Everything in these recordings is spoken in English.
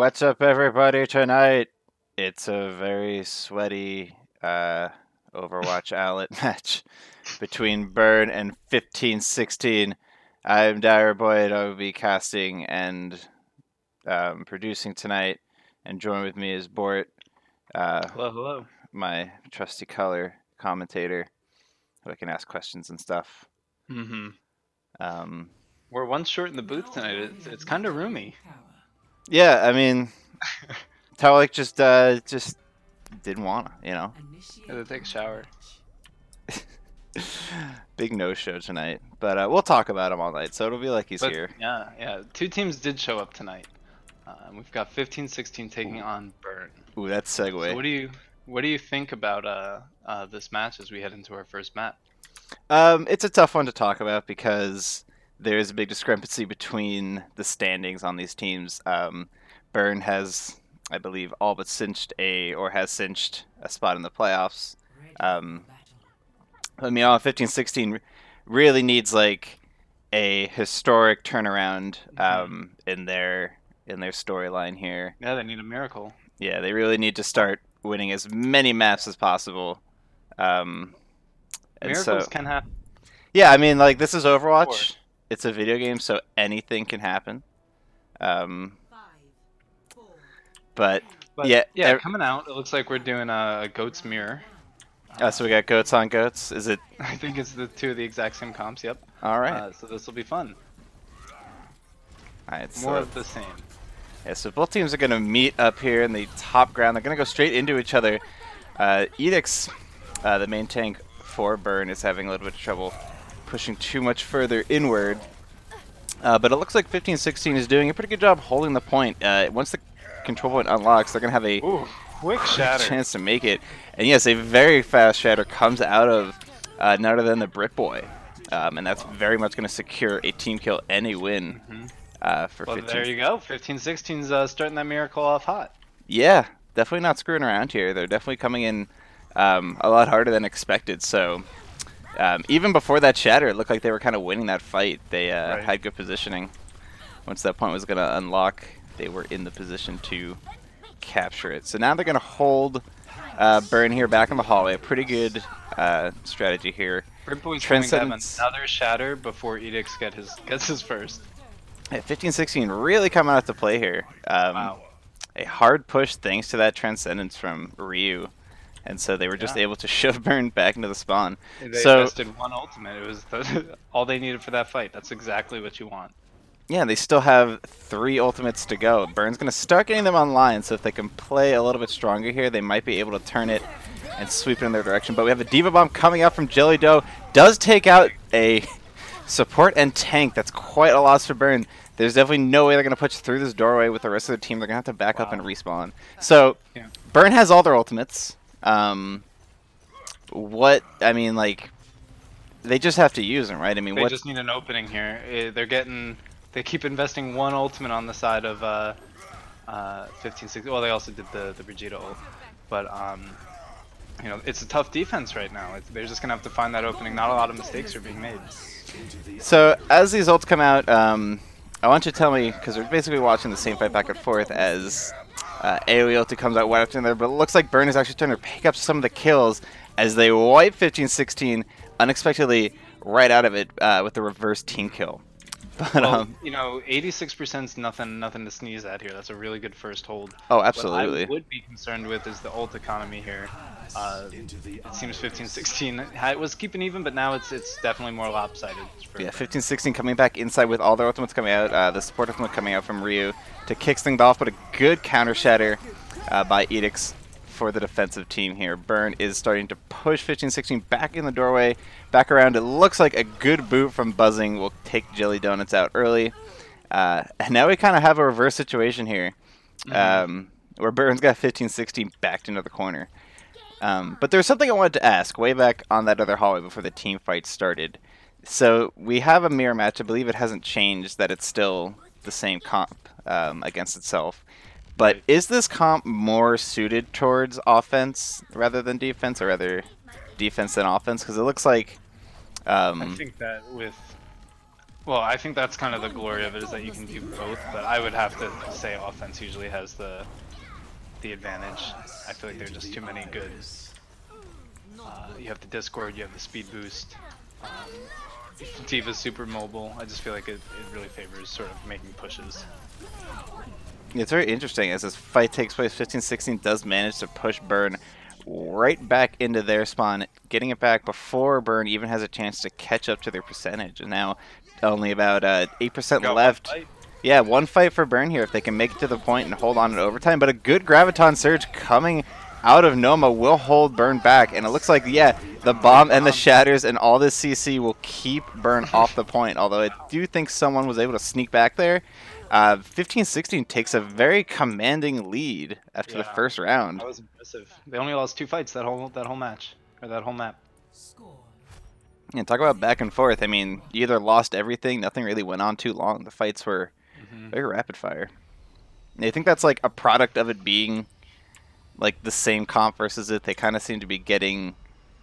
What's up, everybody? Tonight, it's a very sweaty Overwatch Owlet match between Burn and 1516. I'm Direboyd. I will be casting and producing tonight, and joined with me is Bort, Hello, hello. my trusty color commentator, who I can ask questions and stuff. Mm-hmm. Um, We're one short in the booth tonight. It's kind of roomy. yeah, I mean, Talik just didn't wanna, you know. Gotta take a shower. Big no-show tonight, but we'll talk about him all night, so it'll be like he's here. Yeah. Two teams did show up tonight. We've got 15-16 taking on Burn. Ooh, that's segue. So what do you think about this match as we head into our first map? It's a tough one to talk about because there is a big discrepancy between the standings on these teams. Burn has, I believe, all but cinched has cinched a spot in the playoffs. I mean, 15-16 really needs like a historic turnaround in their storyline here. Yeah, they need a miracle. Yeah, they really need to start winning as many maps as possible. Miracles can happen. Yeah, I mean, like, this is Overwatch. It's a video game, so anything can happen. But yeah, coming out, it looks like we're doing a goat's mirror. So we got goats on goats. Is it? I think it's the two of the exact same comps. Yep. All right. So this will be fun. All right. More of the same. Yeah. So both teams are gonna meet up here in the top ground. They're gonna go straight into each other. Edicts, the main tank for Burn, is having a little bit of trouble pushing too much further inward. But it looks like 15-16 is doing a pretty good job holding the point. Once the control point unlocks, they're gonna have a quick shatter chance to make it. And yes, a very fast shatter comes out of none other than the Direboyd, and that's very much going to secure a team kill and a win for 15. There you go. 15-16's starting that miracle off hot. Yeah, definitely not screwing around here. They're definitely coming in a lot harder than expected. So even before that shatter, it looked like they were kind of winning that fight. They had good positioning. Once that point was going to unlock, they were in the position to capture it. So now they're going to hold Burn here back in the hallway. A pretty good strategy here. Direboyd's coming to have another shatter before Edicts gets his first. Yeah, 15-16 really coming out to play here. Wow. A hard push thanks to that Transcendence from Ryu. And so they were just able to shove Burn back into the spawn. They invested one ultimate. It was all they needed for that fight. That's exactly what you want. Yeah, they still have 3 ultimates to go. Burn's going to start getting them online, so if they can play a little bit stronger here, they might be able to turn it and sweep it in their direction. But we have a Diva Bomb coming out from Jelly Dough. Does take out a support and tank. That's quite a loss for Burn. There's definitely no way they're going to push through this doorway with the rest of the team. They're going to have to back up and respawn. So, Burn has all their ultimates. I mean, like, they just have to use them, right? I mean, they just need an opening here. They keep investing one ultimate on the side of 15-16. Well, they also did the Brigitte ult, but you know, it's a tough defense right now. They're just gonna have to find that opening. Not a lot of mistakes are being made. So as these ults come out, I want you to tell me, because we're basically watching the same fight back and forth as AoE ulti comes out right after there, but it looks like Burn is actually starting to pick up some of the kills as they wipe 15-16 unexpectedly right out of it with the reverse team kill. But, well, you know, 86% is nothing to sneeze at here. That's a really good first hold. Oh, absolutely. What I would be concerned with is the ult economy here. It seems 15-16 was keeping even, but now it's definitely more lopsided. Yeah, 15-16 coming back inside with all their ultimates coming out. The support ultimate coming out from Ryu to kick things off, but a good counter shatter by Edicts for the defensive team here. Burn is starting to push 15-16 back in the doorway, back around. It looks like a good boot from Buzzing will take Jelly Donuts out early. And now we kind of have a reverse situation here, where Burn's got 15-16 backed into the corner. But there's something I wanted to ask way back on that other hallway before the team fight started. So we have a mirror match. I believe it hasn't changed, that it's still the same comp against itself. But is this comp more suited towards offense rather than defense, or rather defense than offense? Because it looks like... I think that with Well, I think that's kind of the glory of it, is that you can do both, but I would have to say offense usually has the advantage. I feel like there are just too many good. You have the Discord, you have the speed boost. Tifa's super mobile. I just feel like it really favors sort of making pushes. It's very interesting as this fight takes place. 1516 does manage to push Burn right back into their spawn, getting it back before Burn even has a chance to catch up to their percentage. And now only about 8% left. Yeah, one fight for Burn here if they can make it to the point and hold on in overtime. But a good Graviton Surge coming out of Noma will hold Burn back. And it looks like, yeah, the bomb and the shatters and all this CC will keep Burn off the point. Although I do think someone was able to sneak back there. 1516 takes a very commanding lead after the first round. That was impressive. They only lost 2 fights that whole match, or that whole map. Yeah, talk about back and forth. I mean, you either lost everything, nothing really went on too long. The fights were very rapid fire. I think that's like a product of it being like the same comp versus it. They kind of seem to be getting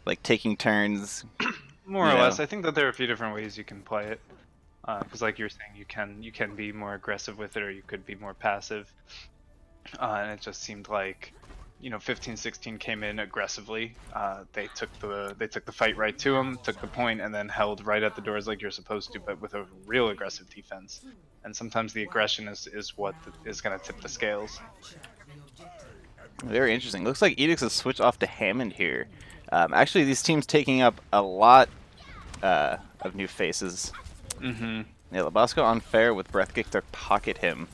like taking turns. More or less. I think that there are a few different ways you can play it. Because like you were saying, you can be more aggressive with it, or you could be more passive. And it just seemed like, you know, 1516 came in aggressively. They took the fight right to him, took the point, and then held right at the doors like you're supposed to, but with a real aggressive defense. And sometimes the aggression is what is going to tip the scales. Very interesting. Looks like Edix has switched off to Hammond here. Actually, these teams taking up a lot of new faces. Yeah, Labasco on fair with Breathkick to pocket him.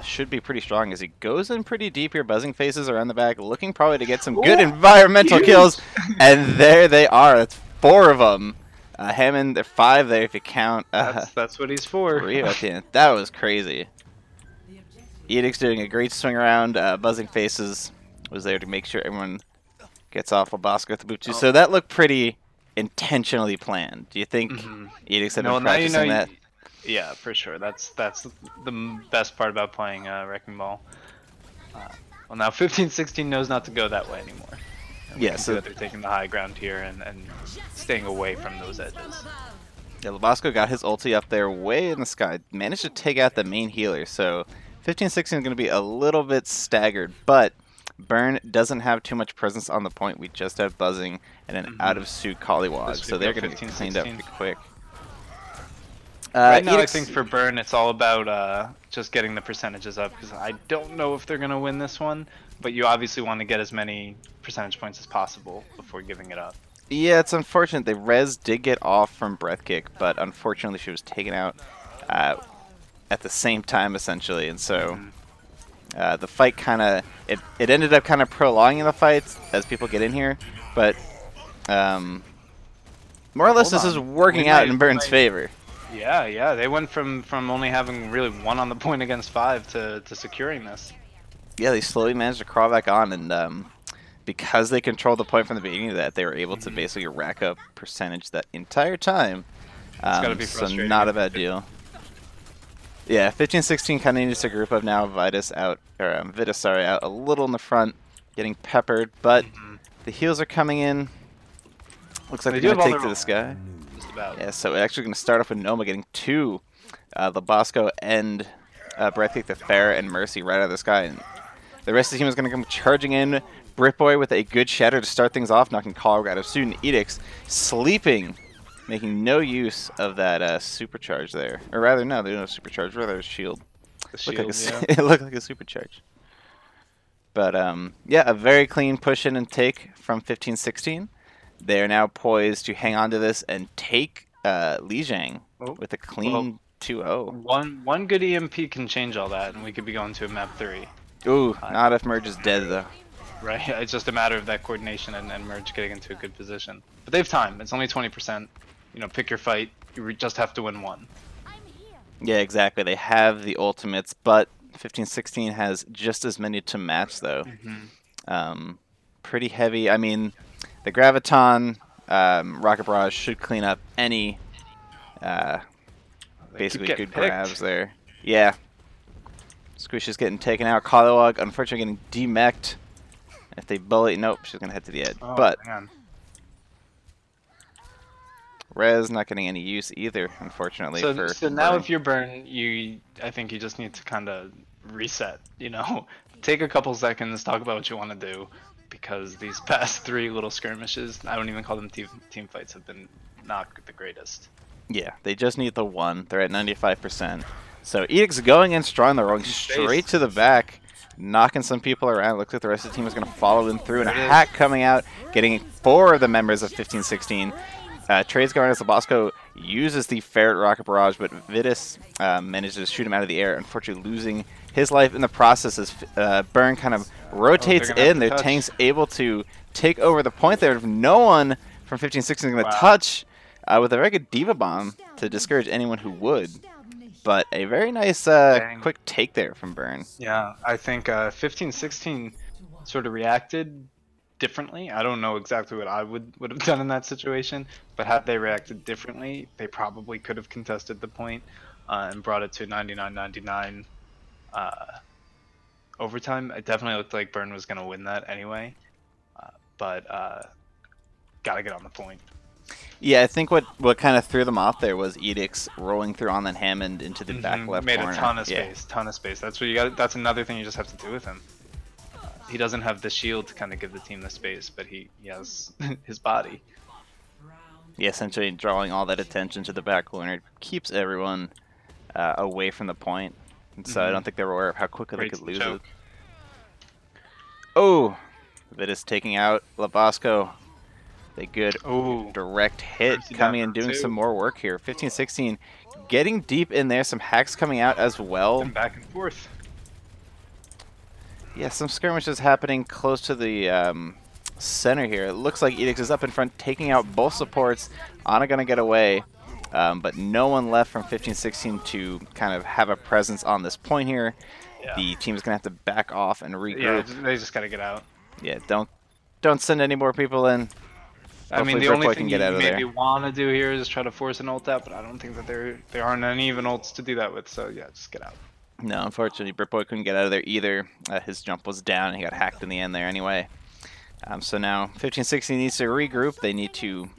Should be pretty strong as he goes in pretty deep here. Buzzing faces around the back, looking probably to get some good environmental kills. And there they are. That's 4 of them. Hammond, they're 5 there if you count. That's what he's for. 3 at the end. That was crazy. Edix doing a great swing around. Buzzing faces was there to make sure everyone gets off Labasco with the boot too. So that looked pretty intentionally planned. Do you think Edix had been practicing that? Yeah, for sure. That's the best part about playing Wrecking Ball. Well, now 1516 knows not to go that way anymore. Yeah, so that they're taking the high ground here and staying away from those edges. Yeah, Labasco got his ulti up there way in the sky. Managed to take out the main healer, so 1516 is going to be a little bit staggered, but Burn doesn't have too much presence on the point. We just have Buzzing and an out-of-suit Collywog, so they're going to be cleaned up pretty quick. Right now, I think for Burn, it's all about just getting the percentages up, because I don't know if they're going to win this one, but you obviously want to get as many percentage points as possible before giving it up. Yeah, it's unfortunate. The Rez did get off from Breath Kick, but unfortunately she was taken out at the same time, essentially, and so the fight kind of, it ended up kind of prolonging the fights as people get in here, but more or less this is working out in Burn's favor. Yeah, they went from only having really 1 on the point against 5 to securing this. Yeah, they slowly managed to crawl back on, and because they controlled the point from the beginning of that, they were able to basically rack up percentage that entire time. It's gotta be frustrating. So not a bad deal. Yeah, 1516 kind of needs to group up now. Vitus out, or Vitus, sorry, out a little in the front, getting peppered, but the heals are coming in. Looks like they're going to take to the sky. Yeah, so we're actually going to start off with Noma getting 2 Labasco and Breathkick the Fair and Mercy right out of the sky. And the rest of the team is going to come charging in. Britboy with a good shatter to start things off, knocking Collywog out of suit, and Edix sleeping, making no use of that supercharge there. Or rather, no, there's no supercharge, rather a shield. The shield, It looked like a supercharge. But yeah, a very clean push in and take from 1516. They are now poised to hang on to this and take Lijiang with a clean 2-0. One good EMP can change all that, and we could be going to a map 3. Ooh, not if Merge is dead, though. Right, it's just a matter of that coordination and Merge getting into a good position. But they have time. It's only 20%. You know, pick your fight. You just have to win 1. Yeah, exactly. They have the ultimates, but 1516 has just as many to match, though. Pretty heavy. I mean, the Graviton, Rocket Barrage should clean up any basically good grabs there. Yeah. Squish is getting taken out. Collywog, unfortunately, getting demech'd. If they bullet, nope, she's going to head to the edge. Oh, but man. Res not getting any use either, unfortunately. So now if you're Burn, I think you just need to kind of reset. You know, take a couple seconds, talk about what you want to do, because these past 3 little skirmishes, I don't even call them team fights, have been not the greatest. Yeah, they just need the one. They're at 95%. So Edict's going in strong. They're rolling straight to the back, knocking some people around. Looks like the rest of the team is going to follow them through. And a hack coming out, getting 4 of the members of 1516. Trades going as Bosco uses the Ferret Rocket Barrage, but Vitus manages to shoot him out of the air, unfortunately losing his life in the process as Burn kind of rotates in. Their tank's able to take over the point there. No one from 1516 is going to touch with a very good Diva Bomb to discourage anyone who would. But a very nice quick take there from Burn. Yeah, I think 1516 sort of reacted differently. I don't know exactly what I would have done in that situation, but had they reacted differently, they probably could have contested the point and brought it to 99-99 overtime. It definitely looked like Burn was going to win that anyway, but gotta get on the point. Yeah, I think what kind of threw them off there was Edicts rolling through on that Hammond into the back left corner. Made a ton of space, ton of space. That's what you got. That's another thing you just have to do with him. He doesn't have the shield to kind of give the team the space, but he has his body. Yeah, essentially drawing all that attention to the back corner keeps everyone away from the point. And so I don't think they were aware of how quickly they could lose it. Oh, Vitus taking out Labosco. A good direct hit coming and doing some more work here. 1516 getting deep in there. Some hacks coming out as well. And back and forth. Yeah, some skirmishes happening close to the center here. It looks like Edicts is up in front, taking out both supports. Ana gonna get away, but no one left from 1516 to kind of have a presence on this point here. Yeah. The team's gonna have to back off and regroup. Yeah, they just gotta get out. Yeah, don't send any more people in. I mean, the only thing you maybe want to do here is try to force an ult out, but I don't think that there aren't any even ults to do that with, so yeah, just get out. No, unfortunately, Direboyd couldn't get out of there either. His jump was down, and he got hacked in the end there anyway. So now 1516 needs to regroup. They need to, you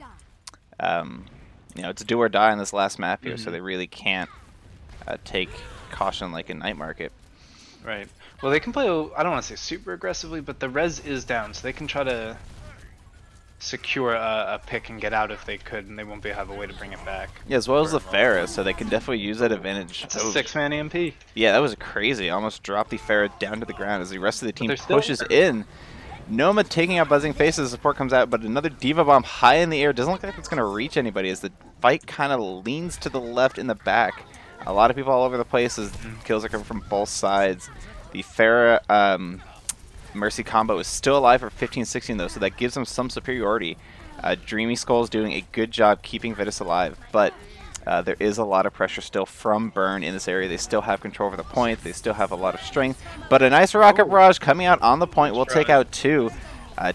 know, it's do or die on this last map here, so they really can't take caution like in Night Market. Right. Well, they can play, I don't want to say super aggressively, but the res is down, so they can try to secure a pick and get out if they could, and they won't have a way to bring it back. Yeah, as well as the Pharah, so they can definitely use that advantage. It's a 6-man EMP. Yeah, that was crazy. Almost dropped the Pharah down to the ground as the rest of the team pushes in. Noma taking out Buzzing Face as the support comes out, but another Diva Bomb high in the air. Doesn't look like it's going to reach anybody as the fight kind of leans to the left in the back. A lot of people all over the place as kills are coming from both sides. The Pharah Mercy combo is still alive for 1516 though, so that gives them some superiority. Dreamy Skull's doing a good job keeping Vitus alive, but there is a lot of pressure still from Burn in this area. They still have control over the point, they still have a lot of strength, but a nice rocket barrage coming out on the point will take out 2.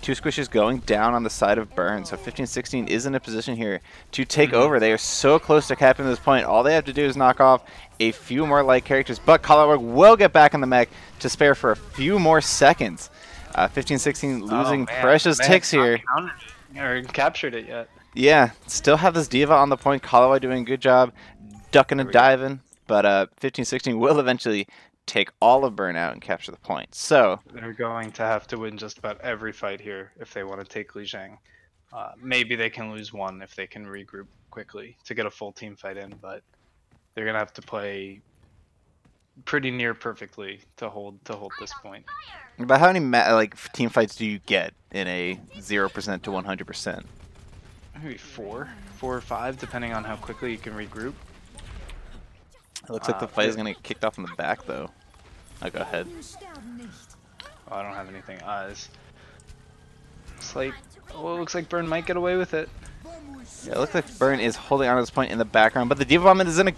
2 squishes going down on the side of Burn, so 1516 is in a position here to take over. They are so close to capping this point. All they have to do is knock off a few more light characters, but Colorado will get back in the mech to spare for a few more seconds. 1516 losing precious ticks here. Or captured it yet. Yeah, still have this Diva on the point. Colorado doing a good job ducking and diving, but 1516 will eventually take all of Burn out and capture the point. So they're going to have to win just about every fight here if they want to take Lijiang. Maybe they can lose one if they can regroup quickly to get a full team fight in, but they're gonna have to play pretty near perfectly to hold this point. But how many team fights do you get in a 0% to 100%? Maybe 4 or 5, depending on how quickly you can regroup. It looks like the fight is going to get kicked off in the back, though. I'll go ahead. Oh, I don't have anything. It's like, well, it looks like Burn might get away with it. Yeah, it looks like Burn is holding on to this point in the background, but the Diva Bomb is in a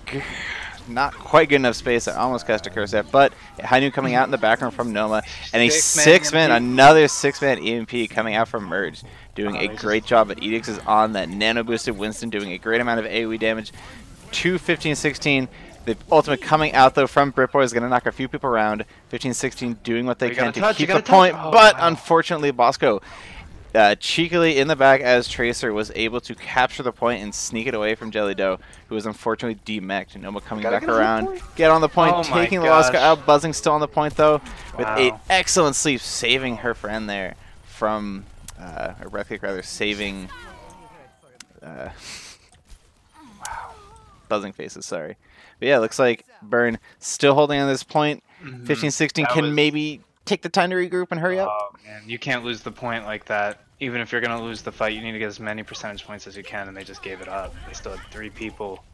not quite good enough space. I almost cast a curse there, but Hainu coming out in the background from Noma, and a 6-man, another 6-man EMP coming out from Merge, doing a great job. But Edicts is on that nano boosted Winston, doing a great amount of AoE damage to 1516. The ultimate coming out though from Direboyd is going to knock a few people around. 1516 doing what they can to keep the point, but unfortunately Bosco cheekily in the back as Tracer was able to capture the point and sneak it away from Jelly Dough, who was unfortunately demech'd. Noma coming back around, get on the point, Oh my taking the gosh. Volskaya out. Buzzing still on the point though, with a Wow. excellent sleep, saving her friend there from, or breath kick rather, saving. Wow, buzzing faces. Sorry, but yeah, looks like Burn still holding on this point. 15-16 can maybe take the time to regroup and hurry up. Oh man, you can't lose the point like that. Even if you're gonna lose the fight, you need to get as many percentage points as you can, and they just gave it up. They still had 3 people.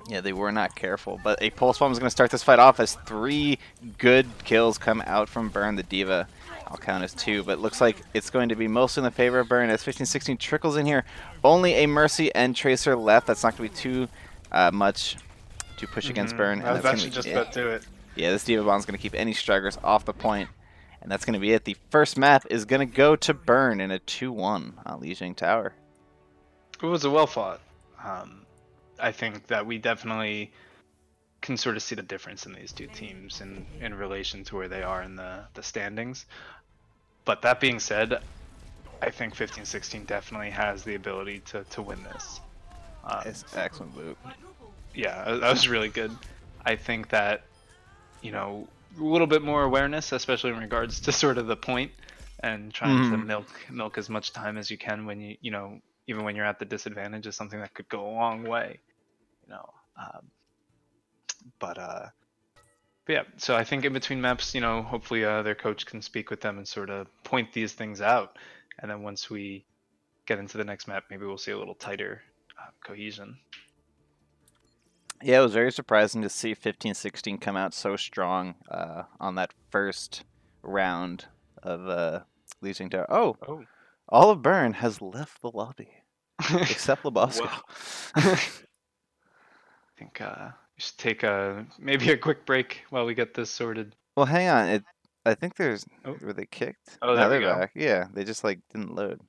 Yeah, they were not careful, but a pulse bomb is going to start this fight off as 3 good kills come out from Burn. The Diva, I'll count as 2, but looks like it's going to be mostly in the favor of Burn as 15-16 trickles in here. Only a Mercy and Tracer left. That's not going to be too much to push against Burn. And That should just about do it. Yeah, this Diva bomb is going to keep any stragglers off the point, and that's going to be it. The first map is going to go to Burn in a 2-1 on Lijiang Tower. It was a well fought. I think that we definitely can sort of see the difference in these two teams in relation to where they are in the standings. But that being said, I think 15-16 definitely has the ability to win this. It's excellent loop. Yeah, that was really good. I think that, you know, a little bit more awareness, especially in regards to sort of the point and trying to milk as much time as you can when you know, even when you're at the disadvantage, is something that could go a long way, you know. But yeah, so I think in between maps, you know, hopefully their coach can speak with them and sort of point these things out, and then once we get into the next map, maybe we'll see a little tighter cohesion. Yeah, it was very surprising to see 15-16 come out so strong on that first round of Lijiang Tower. Oh, all of Burn has left the lobby, except Lebowski. I think we should take maybe a quick break while we get this sorted. Well, hang on. I think there's... Were they kicked? Oh, no, there they're we go. back. Yeah, they just like didn't load.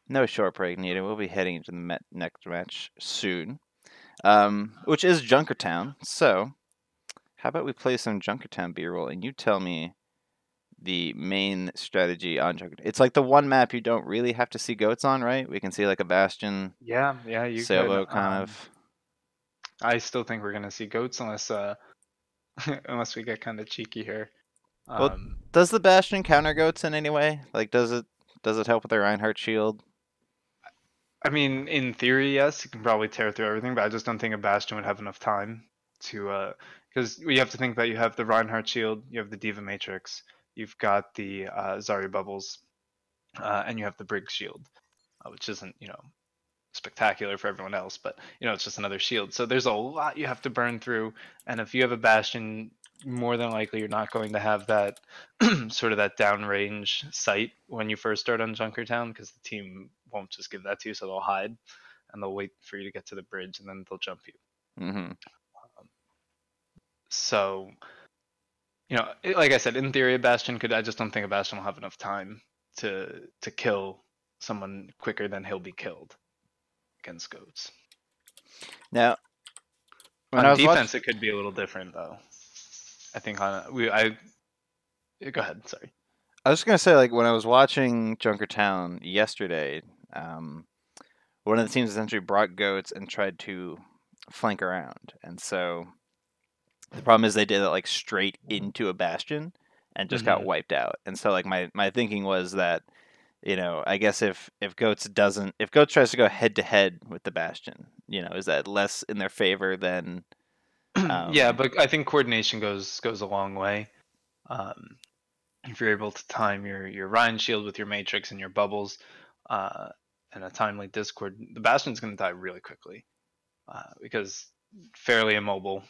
No short break needed. We'll be heading into the next match soon. Which is Junkertown. So, how about we play some Junkertown B-roll, and you tell me the main strategy on Junkertown. It's like the one map you don't really have to see goats on, right? We can see like a Bastion. Yeah, you sailboat could. kind of. I still think we're gonna see goats unless unless we get kind of cheeky here. Well, does the Bastion counter goats in any way? Like, does it help with their Reinhardt shield? I mean, in theory, yes, you can probably tear through everything, but I just don't think a Bastion would have enough time to, because you have to think that you have the Reinhardt shield, you have the Diva Matrix, you've got the Zarya Bubbles, and you have the Briggs shield, which isn't, you know, spectacular for everyone else, but, you know, it's just another shield. So there's a lot you have to burn through, and if you have a Bastion, more than likely you're not going to have that sort of that downrange sight when you first start on Junkertown, because the team won't just give that to you, so they'll hide and they'll wait for you to get to the bridge and then they'll jump you. So, you know, like I said, in theory, a Bastion could. I just don't think a Bastion will have enough time to kill someone quicker than he'll be killed against goats. Now, on defense, it could be a little different though. I think go ahead. Sorry. I was just gonna say, like, when I was watching Junkertown yesterday, one of the teams essentially brought goats and tried to flank around, and so the problem is they did it like straight into a Bastion and just got wiped out. And so, like, my thinking was that, you know, I guess if goats tries to go head to head with the Bastion, you know, is that less in their favor than? Yeah, but I think coordination goes a long way. If you're able to time your Ryan shield with your Matrix and your bubbles, and a timely Discord, the Bastion's going to die really quickly, because fairly immobile.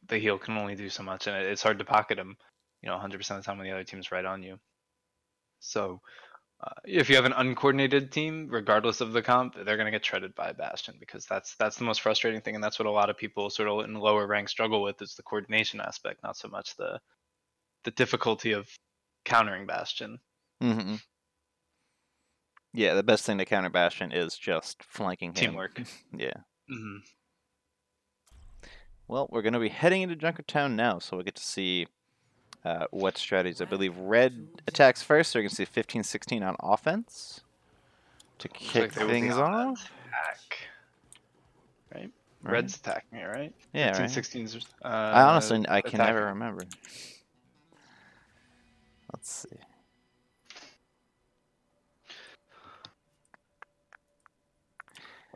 The heal can only do so much, and it's hard to pocket him, you know, 100% of the time when the other team's right on you. So if you have an uncoordinated team, regardless of the comp, they're going to get shredded by a Bastion, because that's the most frustrating thing, and that's what a lot of people sort of in lower rank struggle with, is the coordination aspect, not so much the difficulty of countering Bastion. Yeah, the best thing to counter Bastion is just flanking him. Teamwork. Yeah. Well, we're going to be heading into Junkertown now, so we get to see what strategies. I believe red attacks first, so you can see 15-16 on offense to kick things off. Attack. Right? Red's attacking it, right? Yeah, 15-16's, I honestly can attacking. never remember. Let's see.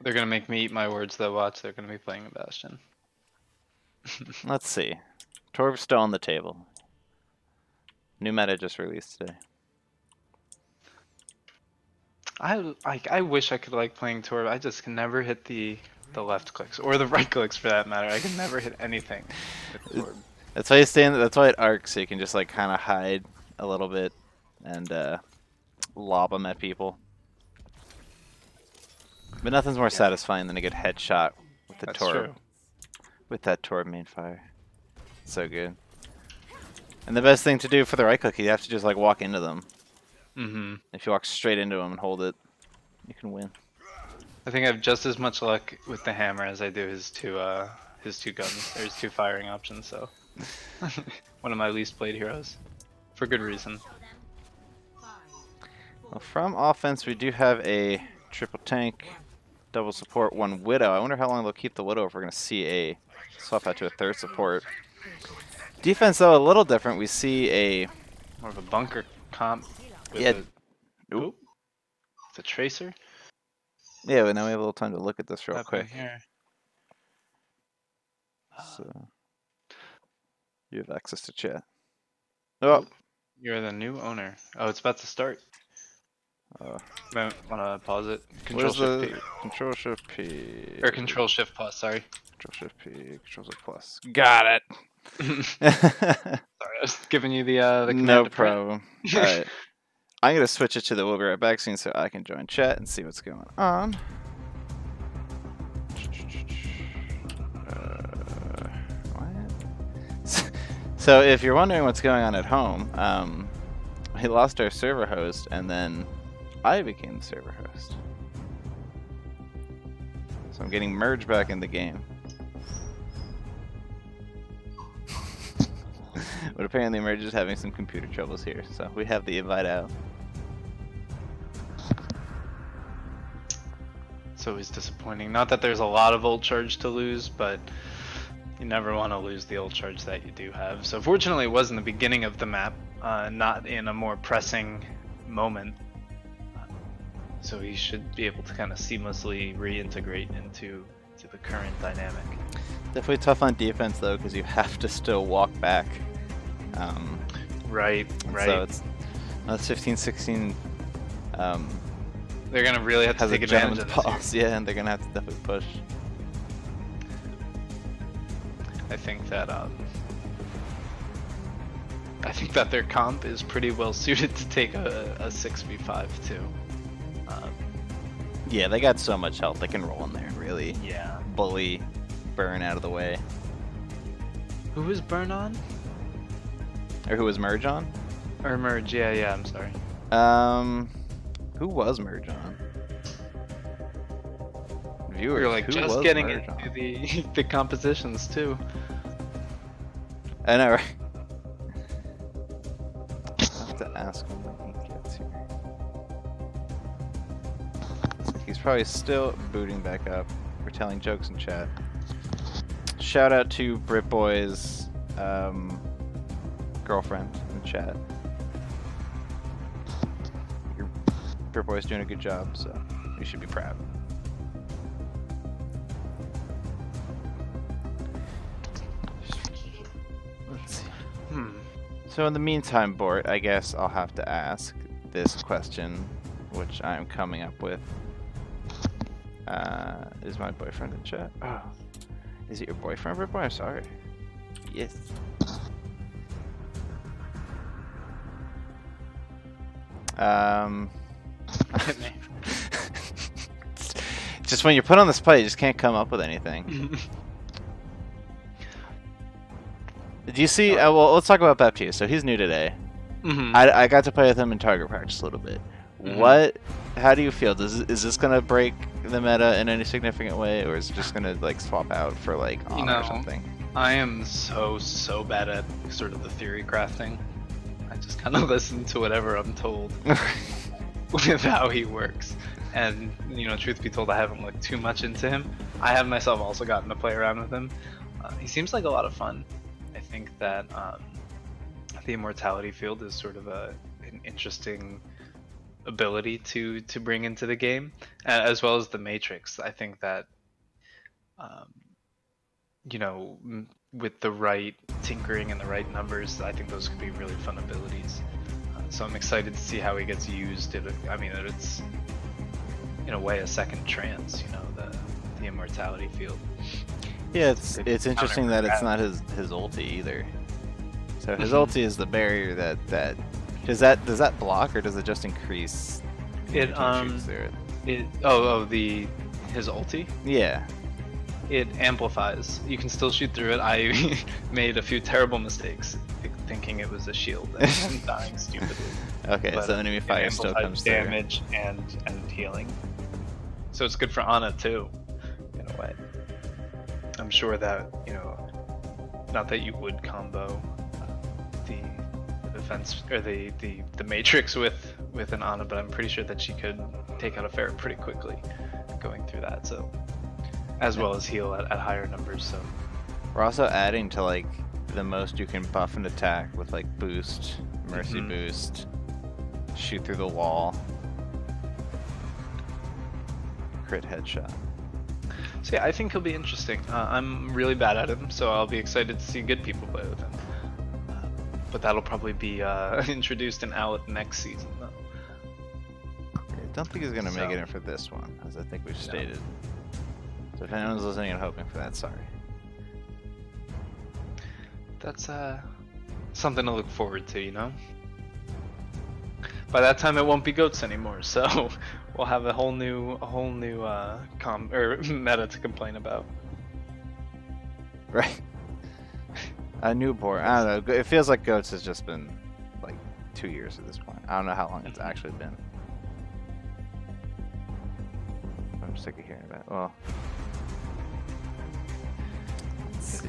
They're gonna make me eat my words though, watch. They're gonna be playing a Bastion. Let's see. Torv's still on the table. New meta just released today. I wish I could like playing Torv. I just can never hit the left clicks or the right clicks for that matter. I can never hit anything with Torv. That's why you stand. That's why it arcs, so you can just like kind of hide a little bit and lob them at people. But nothing's more satisfying than a good headshot with the Torv. True. With that Torv main fire. So good. And the best thing to do for the right click, you have to just like walk into them. Mm-hmm. If you walk straight into them and hold it, you can win. I think I have just as much luck with the hammer as I do his two guns. There's two firing options, so one of my least played heroes, for good reason. Well, from offense, we do have a triple tank, double support, one widow. I wonder how long they'll keep the widow if we're going to see a swap out to a third support. Defense, though, a little different. We see a More of a bunker comp. With Oop. It's a tracer. Yeah, but now we have a little time to look at this real quick. Here. So you have access to chat. Oh, You're the new owner. Oh, it's about to start. Want to pause it? Control Shift P. Control Shift P. Or Control Shift Plus, sorry. Control Shift P. Control Shift Plus. Got it. Sorry, I was giving you the command. No problem. All right. I'm going to switch it to the we'll be right back scene so I can join chat and see what's going on. So if you're wondering what's going on at home, we lost our server host and then I became the server host. So I'm getting merged back in the game. But apparently Merge is having some computer troubles here, so we have the invite out. It's always disappointing. Not that there's a lot of ult charge to lose, but you never want to lose the ult charge that you do have. So fortunately it was in the beginning of the map, not in a more pressing moment. So he should be able to kind of seamlessly reintegrate into the current dynamic. Definitely tough on defense though, because you have to still walk back. Right. So it's 15-16. They're gonna really have to take advantage of this. Pause. Yeah, and they're gonna have to definitely push. I think that their comp is pretty well suited to take a 6v5 too. Yeah, they got so much health. They can roll in there, really. Yeah. Bully, burn out of the way. Who was burn on? Or who was merge on? Or merge? Yeah. I'm sorry. Who was merge on? Viewers. You're like who just was getting merge into on? the compositions too. I know, right? I have to ask him when he gets here. He's probably still booting back up. We're telling jokes in chat. Shout out to Britboy's girlfriend in chat. Your Britboy's doing a good job, so you should be proud. Let's see. So in the meantime, Bort, I guess I'll have to ask this question, which I'm coming up with. Is my boyfriend in chat? Oh. Is it your boyfriend, Britboy? I'm sorry. Yes. Just when you're put on the spot, you just can't come up with anything. Do you see? Well, let's talk about Baptiste. So he's new today. I got to play with him in target practice a little bit. How do you feel? Is this gonna break the meta in any significant way, or is it just gonna like swap out for like Honor or something? I am so bad at sort of the theory crafting. I just kind of listen to whatever I'm told with how he works. And, you know, truth be told, I haven't looked too much into him. I have myself also gotten to play around with him. He seems like a lot of fun. I think that the immortality field is sort of an interesting ability to bring into the game, as well as the matrix. I think that you know, with the right tinkering and the right numbers, I think those could be really fun abilities. So I'm excited to see how he gets used. I mean, it's in a way a second trance, you know, the immortality field. Yeah, it's interesting that it's not his ulti either. So his ulti is the barrier that does that block, or does it just increase? His ulti? Yeah. It amplifies. You can still shoot through it. I made a few terrible mistakes thinking it was a shield and dying stupidly. Okay, but so enemy fire still comes through. Damage and healing. So it's good for Ana too, in a way. I'm sure that, you know, not that you would combo the defense or the matrix with an Ana, but I'm pretty sure that she could take out a Ferret pretty quickly going through that. So. As well as heal at higher numbers, so. We're also adding to like the most you can buff and attack with like boost, mercy boost, shoot through the wall, crit headshot. So yeah, I think he'll be interesting. I'm really bad at him, so I'll be excited to see good people play with him. But that'll probably be introduced in Owlet next season, though. I don't think he's gonna make it in for this one, as I think we've stated. So if anyone's listening and hoping for that, sorry. That's something to look forward to, you know? By that time it won't be goats anymore, so we'll have a whole new meta to complain about. Right. A new Bort. I don't know. It feels like goats has just been like 2 years at this point. I don't know how long it's actually been. I'm sick of hearing about it. Well,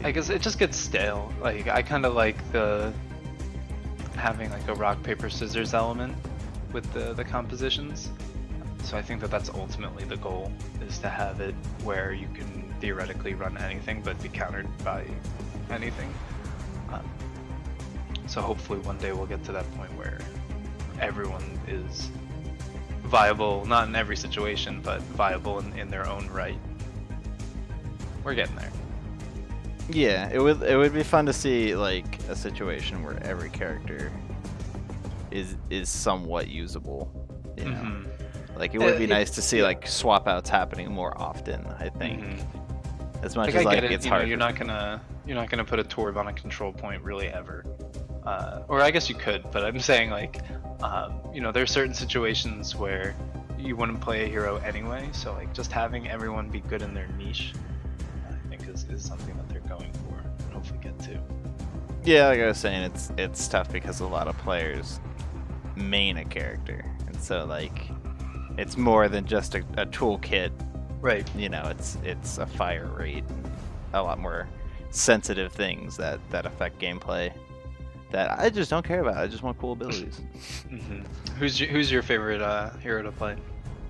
I guess it just gets stale. Like, I kind of like having like a rock paper scissors element with the compositions. So I think that that's ultimately the goal, is to have it where you can theoretically run anything but be countered by anything. So hopefully one day we'll get to that point where everyone is viable, not in every situation, but viable in their own right. We're getting there. Yeah, it would be fun to see like a situation where every character is somewhat usable. You know? Like it would be nice to see like swap outs happening more often. I think as much as like it's hard. You're not gonna put a Torb on a control point really ever. Or I guess you could, but I'm saying like you know, there's certain situations where you wouldn't play a hero anyway. So like just having everyone be good in their niche, I think is something that they're going for and hopefully get to. Yeah, like I was saying, it's tough because a lot of players main a character, and so like it's more than just a toolkit. Right. You know, it's a fire rate, a lot more sensitive things that affect gameplay that I just don't care about. I just want cool abilities. Who's your favorite hero to play?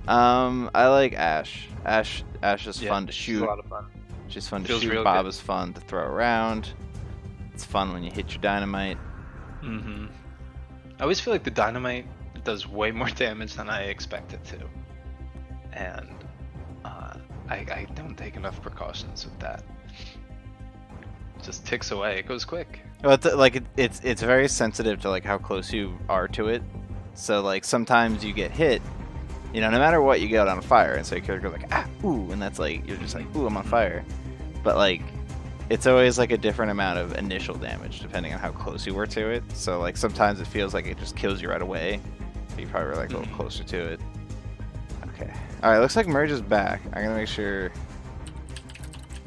I like Ashe. Ashe is fun to shoot. She's a lot of fun. She's fun to shoot. Bob is fun to throw around. It's fun when you hit your dynamite. I always feel like the dynamite does way more damage than I expect it to, and I don't take enough precautions with that. It just ticks away. It goes quick. Well, it's very sensitive to like how close you are to it. So like sometimes you get hit, you know, no matter what, you get on fire, and so your character goes like ooh, and that's like you're just like ooh, I'm on fire. But like it's always like a different amount of initial damage depending on how close you were to it. So like sometimes it feels like it just kills you right away. But you probably were like a little closer to it. Okay. All right. Looks like Merge is back. I'm gonna make sure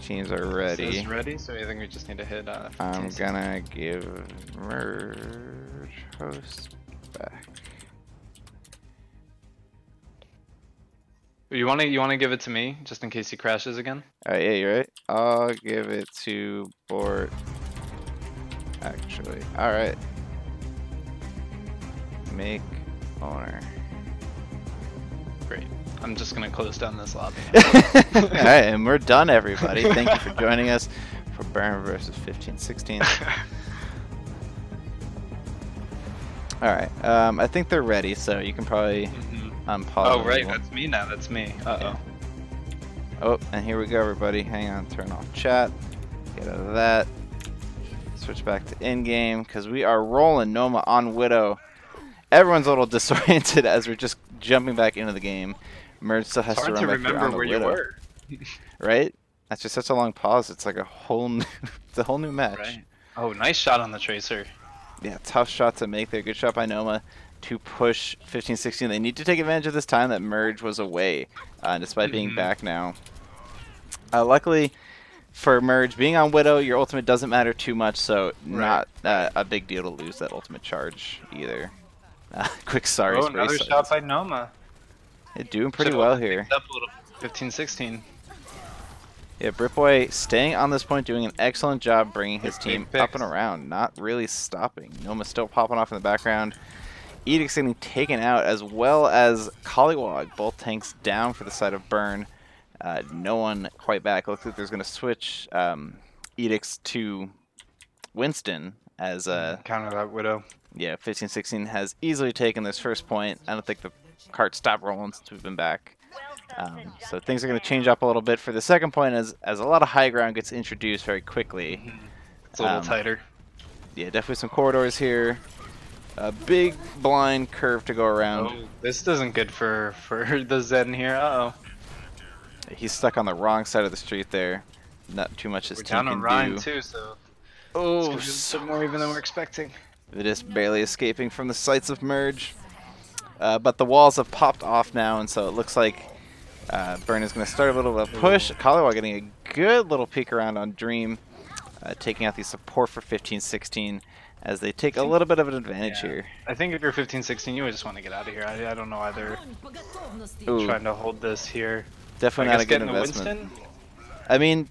teams are ready. It says ready. So I think we just need to hit. I'm gonna give Merge host back. You wanna give it to me just in case he crashes again? Alright, yeah, you're right. I'll give it to Bort. Actually, alright. Make owner. Great. I'm just gonna close down this lobby. Alright, and we're done, everybody. Thank you for joining us for Burn versus 1516. Alright, I think they're ready, so you can probably unpause. Oh, right, that's me now. That's me. Uh-oh. Oh, and here we go, everybody. Hang on, turn off chat. Get out of that. Switch back to in-game, because we are rolling Noma on Widow. Everyone's a little disoriented as we're just jumping back into the game. Merge still has to run back here on the Widow. Were. Right? That's just such a long pause. It's like a whole new, it's a whole new match. Right. Oh, nice shot on the Tracer. Yeah, tough shot to make there. Good shot by Noma to push 1516. They need to take advantage of this time that Merge was away, despite being back now. Luckily for Merge, being on Widow, your ultimate doesn't matter too much, so not a big deal to lose that ultimate charge either. Quick sorry. Oh, another shot by Noma. They're doing pretty well here. Up a little. 15-16. Yeah, Direboyd staying on this point, doing an excellent job bringing his team up and around, not really stopping. Noma still popping off in the background. Edict's getting taken out, as well as Collywog. Both tanks down for the side of Burn. No one quite back. Looks like there's going to switch Edicts to Winston as counter that Widow. Yeah, 1516 has easily taken this first point. I don't think the cart stopped rolling since we've been back. So things are going to change up a little bit for the second point as a lot of high ground gets introduced very quickly. It's a little tighter. Yeah, definitely some corridors here. A big blind curve to go around. Oh, this isn't good for the Zen here. Uh-oh. He's stuck on the wrong side of the street there. Not too much his team can do. We're down on Rhine too, so oh, it's some more even than we're expecting. It is barely escaping from the sights of Merge. But the walls have popped off now, and so it looks like Burn is going to start a little bit of a push. Collywog getting a good little peek around on Dream, taking out the support for 1516 as they take a little bit of an advantage here. I think if you're 15-16, you would just want to get out of here. I don't know why they're trying to hold this here. Definitely not a good investment. I mean,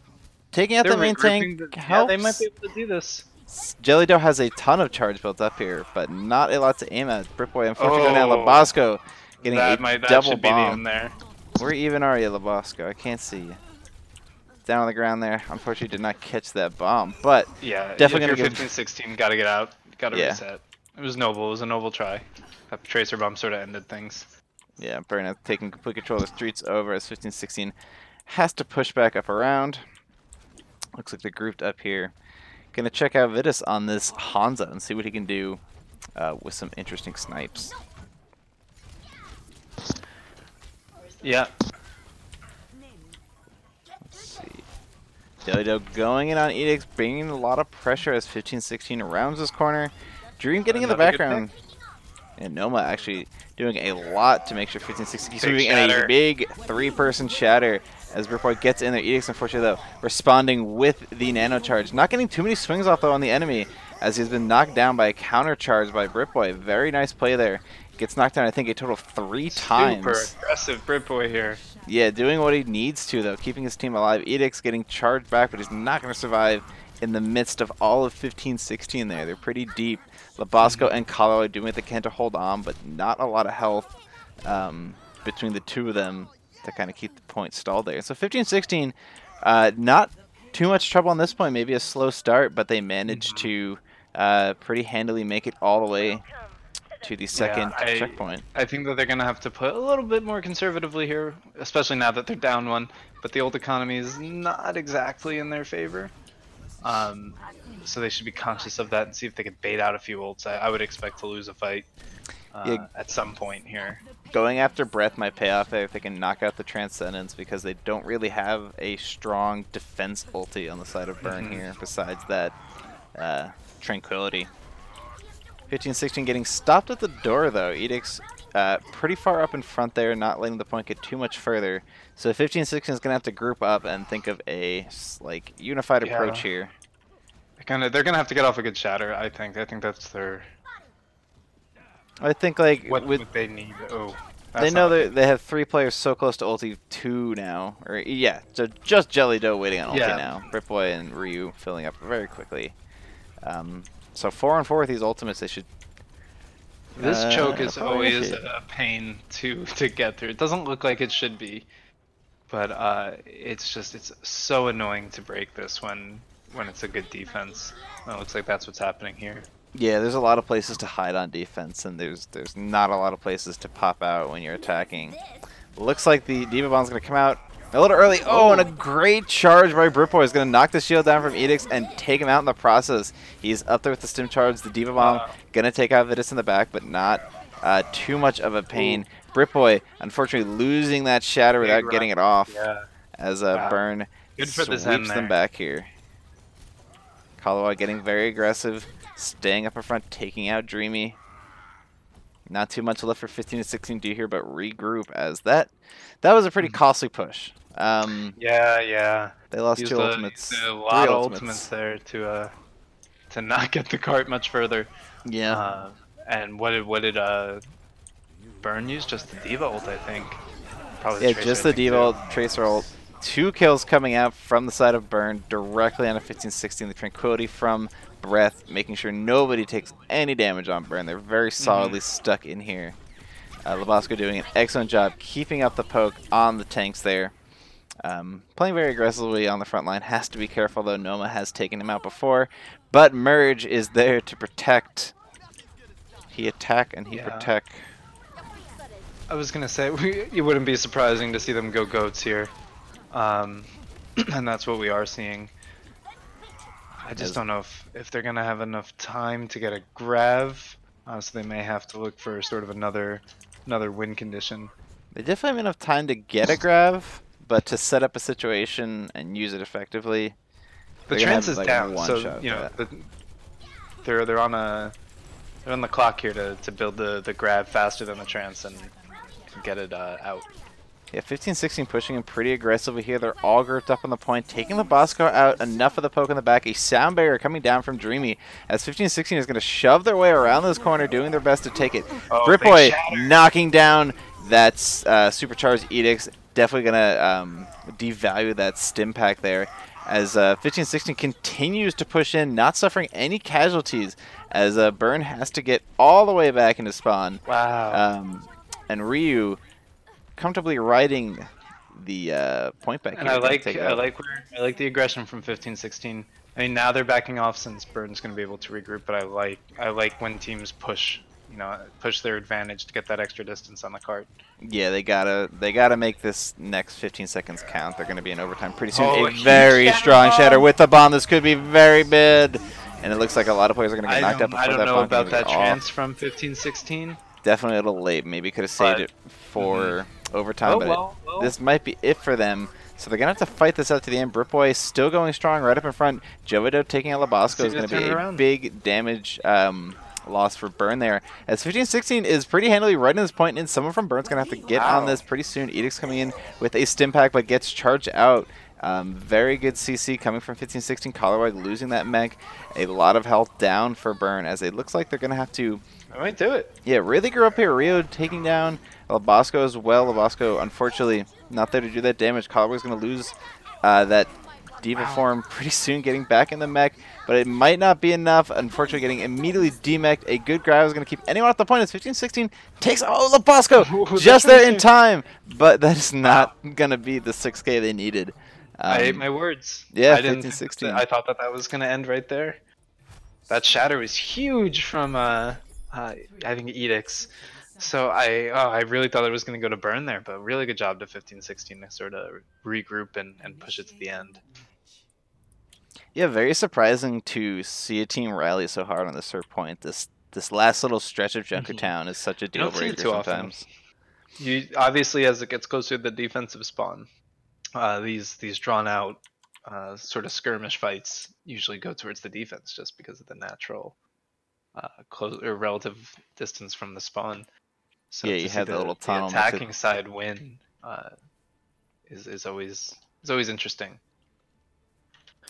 taking out the main tank helps. Yeah, they might be able to do this. Jelly Dough has a ton of charge built up here, but not a lot to aim at. Direboyd unfortunately going down. Labasco getting a double bomb. There. Where even are you, Labasco? I can't see you. Down on the ground there. Unfortunately, did not catch that bomb, but yeah, definitely if you're 15-16, gotta get out, gotta reset. It was noble. It was a noble try. That Tracer bomb sort of ended things. Yeah, Burnout taking complete control of the streets over as 1516 has to push back up around. Looks like they're grouped up here. Gonna check out Vitus on this Hansa and see what he can do with some interesting snipes. Yeah. Let's see. Jelly Dough going in on Edicts, bringing a lot of pressure as 1516 rounds this corner. Dream getting in the background. And Noma actually doing a lot to make sure 1516 keeps moving in a big three-person shatter as Direboyd gets in there. Edicts, unfortunately, though, responding with the nano charge. Not getting too many swings off, though, on the enemy as he's been knocked down by a counter charge by Direboyd. Very nice play there. Gets knocked down, I think, a total of 3 times. Super aggressive Direboyd here. Yeah, doing what he needs to, though, keeping his team alive. Edicts getting charged back, but he's not going to survive in the midst of all of 1516 there. They're pretty deep. Labasco and Collywog doing what they can to hold on, but not a lot of health between the two of them to kind of keep the point stalled there. So 1516, not too much trouble on this point. Maybe a slow start, but they managed to pretty handily make it all the way to the second checkpoint. I think that they're going to have to put a little bit more conservatively here, especially now that they're down one. But the old economy is not exactly in their favor. So they should be conscious of that and see if they could bait out a few ults. I would expect to lose a fight at some point here. Going after Breath might pay off there if they can knock out the Transcendence, because they don't really have a strong defense ulti on the side of Burn here besides that Tranquility. 1516 getting stopped at the door, though. Edict's pretty far up in front there, not letting the point get too much further. So 1516 is going to have to group up and think of a unified approach here. They're gonna have to get off a good shatter. I think that's their. I think what they need. Oh. They know they have 3 players so close to ulti 2 now. Or yeah, so just Jelly Dough waiting on ulti now. Direboyd and Ryu filling up very quickly. So 4 on 4 with these ultimates, they should. This choke is always a pain to get through. It doesn't look like it should be, but it's so annoying to break this when it's a good defense. It looks like that's what's happening here. Yeah, there's a lot of places to hide on defense, and there's not a lot of places to pop out when you're attacking. Looks like the D.Va Bomb's going to come out a little early. Oh, and a great charge by Direboyd is going to knock the shield down from Edicts and take him out in the process. He's up there with the stim charge. The D.Va Bomb going to take out Vitus in the back, but not too much of a pain. Direboyd, unfortunately, losing that shatter without getting it off as Burn sweeps them back here. Kalawa getting very aggressive, staying up in front, taking out Dreamy. Not too much left for 15-16 do here, but regroup as that was a pretty costly push. Yeah. They lost 2 ultimates. A lot of ultimates there to not get the cart much further. Yeah. And what did Burn use? Just the D.Va ult, I think. Probably just the D.Va ult, Tracer ult. 2 kills coming out from the side of Burn directly onto 15-16. The Tranquility from Breath, making sure nobody takes any damage on Burn. They're very solidly stuck in here. Labasco doing an excellent job keeping up the poke on the tanks there. Playing very aggressively on the front line. Has to be careful though. Noma has taken him out before. But Merge is there to protect. He attack and he protect. I was going to say, it wouldn't be surprising to see them go goats here. And that's what we are seeing. I just don't know if they're going to have enough time to get a grav. So they may have to look for sort of another win condition. They definitely have enough time to get a grav, but to set up a situation and use it effectively. The trance is down, so you know they're on the clock here to build the grav faster than the trance and get it out. Yeah, 15-16 pushing him pretty aggressively here. They're all grouped up on the point, taking the Bosco out. Enough of the poke in the back. A sound barrier coming down from Dreamy as 15-16 is going to shove their way around this corner, doing their best to take it. Direboyd knocking down that supercharged Edicts. Definitely going to devalue that stim pack there as 15-16 continues to push in, not suffering any casualties as Burn has to get all the way back into spawn. Wow. And Ryu comfortably riding the point back. And I like the aggression from 15-16. I mean, now they're backing off since Burton's going to be able to regroup, but I like when teams push their advantage to get that extra distance on the cart. Yeah, they gotta make this next 15 seconds count. They're going to be in overtime pretty soon. A very strong shatter with the bomb. This could be very big, and it looks like a lot of players are going to get knocked out before that bomb. I don't know about that trance from 15-16. Definitely a little late. Maybe could have saved it for overtime, but this might be it for them. So they're going to have to fight this out to the end. Direboyd still going strong right up in front. Jovido taking out Labasco is going to be a big damage loss for Burn there. As 15-16 is pretty handily right in this point, and someone from Burn's going to have to get on this pretty soon. Edict's coming in with a stim pack, but gets charged out. Very good CC coming from 15-16. Colorway losing that mech. A lot of health down for Burn, as it looks like they're going to have to... I might do it. Yeah, really grew up here. Rio taking down Labasco as well. Labasco, unfortunately, not there to do that damage. Colorway's going to lose that D.Va form pretty soon, getting back in the mech, but it might not be enough. Unfortunately, getting immediately demeched. A good grab is going to keep anyone off the point as 15-16 takes... Oh, Labasco! Just there in time! But that is not going to be the 6K they needed. I ate my words. Yeah, 15-16. I thought that was going to end right there. That shatter was huge from... I think Edicts. So I really thought it was going to go to Burn there, but really good job to 15-16 to sort of regroup and push it to the end. Yeah, very surprising to see a team rally so hard on this third point. This last little stretch of Junkertown is such a deal breaker sometimes. Obviously, as it gets closer to the defensive spawn, these drawn out sort of skirmish fights usually go towards the defense just because of the natural close or relative distance from the spawn. So yeah, you have the little tunnel. The attacking side win is always interesting.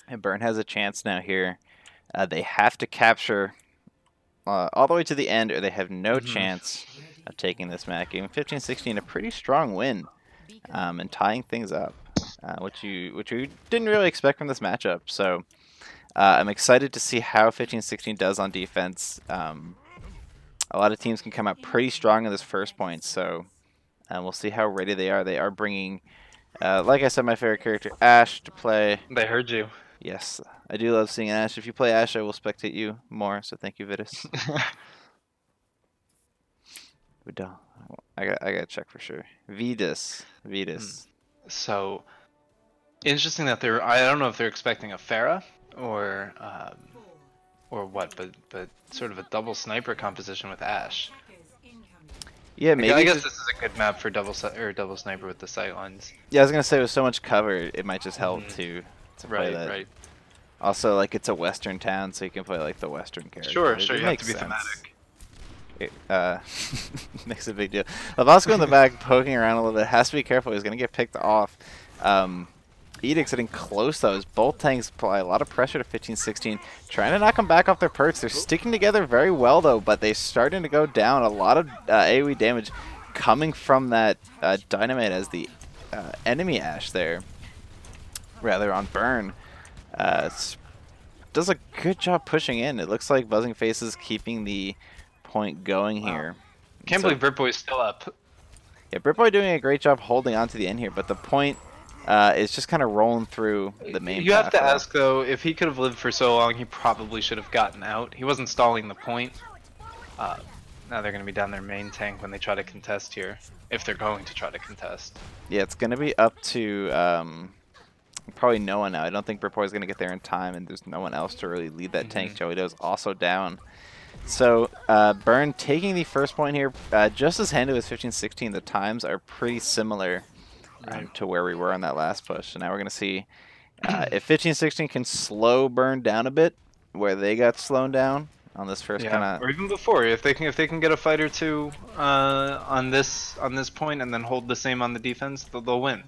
And Burn has a chance now here. They have to capture all the way to the end, or they have no chance. of taking this map game. 15-16, a pretty strong win, and tying things up, which you didn't really expect from this matchup. So I'm excited to see how 15-16 does on defense. A lot of teams can come out pretty strong in this first point, so we'll see how ready they are. They are bringing, like I said, my favorite character, Ashe, to play. They heard you. Yes, I do love seeing Ashe. If you play Ashe, I will spectate you more, so thank you, Vitus. I gotta check for sure. Vitus. So, interesting that they're, I don't know if they're expecting a Pharah or what, but sort of a double sniper composition with Ashe. Yeah, maybe. I guess this is a good map for double sniper with the sight lines. Yeah, I was gonna say with so much cover, it might just help to play that. Right. Also, like, it's a western town, so you can play like the western character. Sure, it you have to be sense. Thematic. Makes a big deal. Volskaya in the back, poking around a little bit. Has to be careful. He's gonna get picked off. Edict's getting close though. As both tanks apply a lot of pressure to 15-16, trying to knock them back off their perks. They're sticking together very well though, but they're starting to go down. A lot of AoE damage coming from that dynamite as the enemy Ashe there, rather on Burn. Does a good job pushing in. It looks like Buzzing Face is keeping the point going here. Can't believe Direboyd's still up. Yeah, Direboyd doing a great job holding on to the end here, but the point is just kind of rolling through the main. You have to ask though, if he could have lived for so long, he probably should have gotten out. He wasn't stalling the point. Now they're going to be down their main tank when they try to contest here, if they're going to try to contest. Yeah, it's going to be up to probably no one now. I don't think Direboyd is going to get there in time, and there's no one else to really lead that tank. Joey Doe's also down. So Burn taking the first point here, just as handy as 15-16. The times are pretty similar to where we were on that last push. So now we're going to see if 15-16 can slow Burn down a bit, where they got slowed down on this first kind of, or even before, if they can get a fight or two on this point and then hold the same on the defense, they'll win.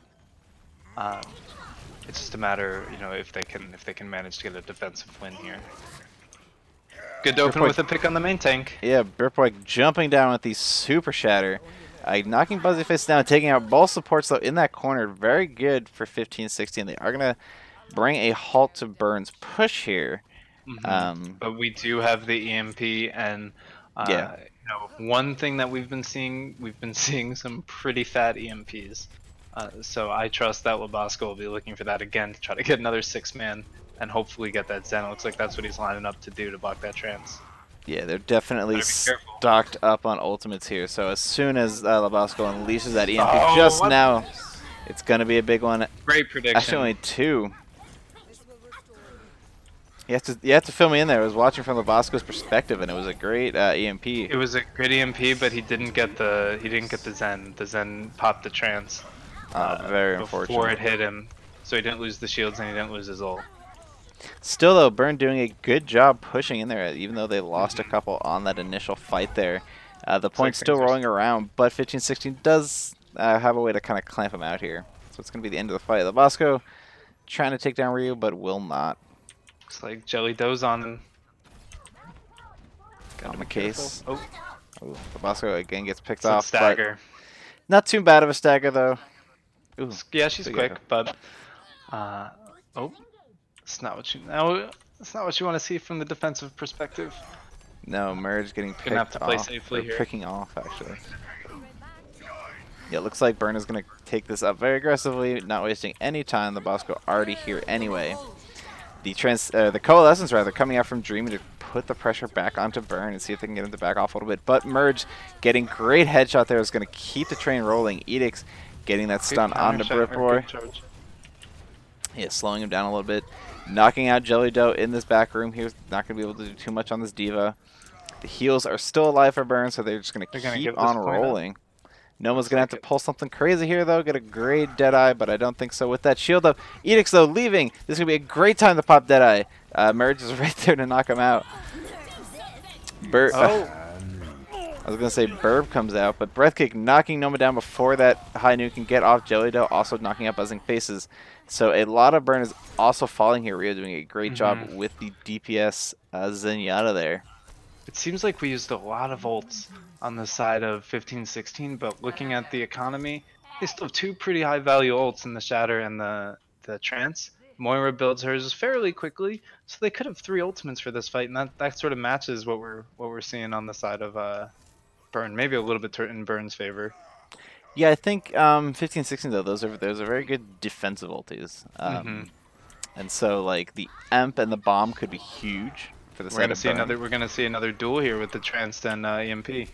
It's just a matter, you know, if they can manage to get a defensive win here. Good to open with a pick on the main tank. Yeah, Direboyd jumping down with the super shatter, knocking Buzzy Face down, taking out both supports though in that corner. Very good for 15-16. They are gonna bring a halt to Burn's push here. But we do have the EMP, and you know, one thing that we've been seeing some pretty fat EMPs. So I trust that Volskaya will be looking for that again to try to get another 6-man and hopefully get that Zen. It looks like that's what he's lining up to do to block that trance. Yeah, they're definitely stocked up on ultimates here. So as soon as Volskaya unleashes that EMP now, it's going to be a big one. Great prediction. Actually, only 2. You have to fill me in there. I was watching from Volskaya's perspective, and it was a great EMP. It was a great EMP, but he didn't get the Zen. The Zen popped the trance. Very unfortunate. Before it hit him, so he didn't lose the shields and he didn't lose his ult. Still though, Burn doing a good job pushing in there, even though they lost a couple on that initial fight there. The point's still rolling around, but 15-16 does have a way to kind of clamp him out here. So it's going to be the end of the fight. Volskaya trying to take down Ryu, but will not. Looks like Jelly Doe's on him. On the case. Oh, Volskaya again gets picked off. Stagger. Not too bad of a stagger though. Ooh, yeah, she's quick, but it's not what you want to see from the defensive perspective. No, Merge getting picked have to play off. safely here. Picking off actually. Yeah, it looks like Burn is going to take this up very aggressively, not wasting any time. The Volskaya already here anyway. The Coalescence rather coming out from Dreamy to put the pressure back onto Burn and see if they can get him to back off a little bit. But Merge getting great headshot there is going to keep the train rolling. Edict's getting that stun onto Direboyd. Yeah, slowing him down a little bit. Knocking out Jelly Doe in this back room. He was not going to be able to do too much on this D.Va. The heals are still alive for Burn, so they're just going to keep on rolling. Noma's going to have to pull something crazy here, though. Get a great Deadeye, but I don't think so with that shield up. Edict's, though, leaving. This is going to be a great time to pop Deadeye. Merge is right there to knock him out. I was going to say Burb comes out, but Breathkick knocking Noma down before that high nuke can get off Jelly Doe, also knocking out Buzzing Faces. So a lot of Burn is also falling here. Rio doing a great job with the DPS Zenyatta there. It seems like we used a lot of ults on the side of 1516, but looking at the economy, they still have two pretty high value ults in the Shatter and the Trance. Moira builds hers fairly quickly, so they could have 3 ultimates for this fight, and that sort of matches what we're seeing on the side of Burn. Maybe a little bit in Burn's favor. Yeah, I think 1516 though, those are very good defensive ultis. And so like the Emp and the Bomb could be huge for the side of Burn. We're gonna see another duel here with the Trance and EMP.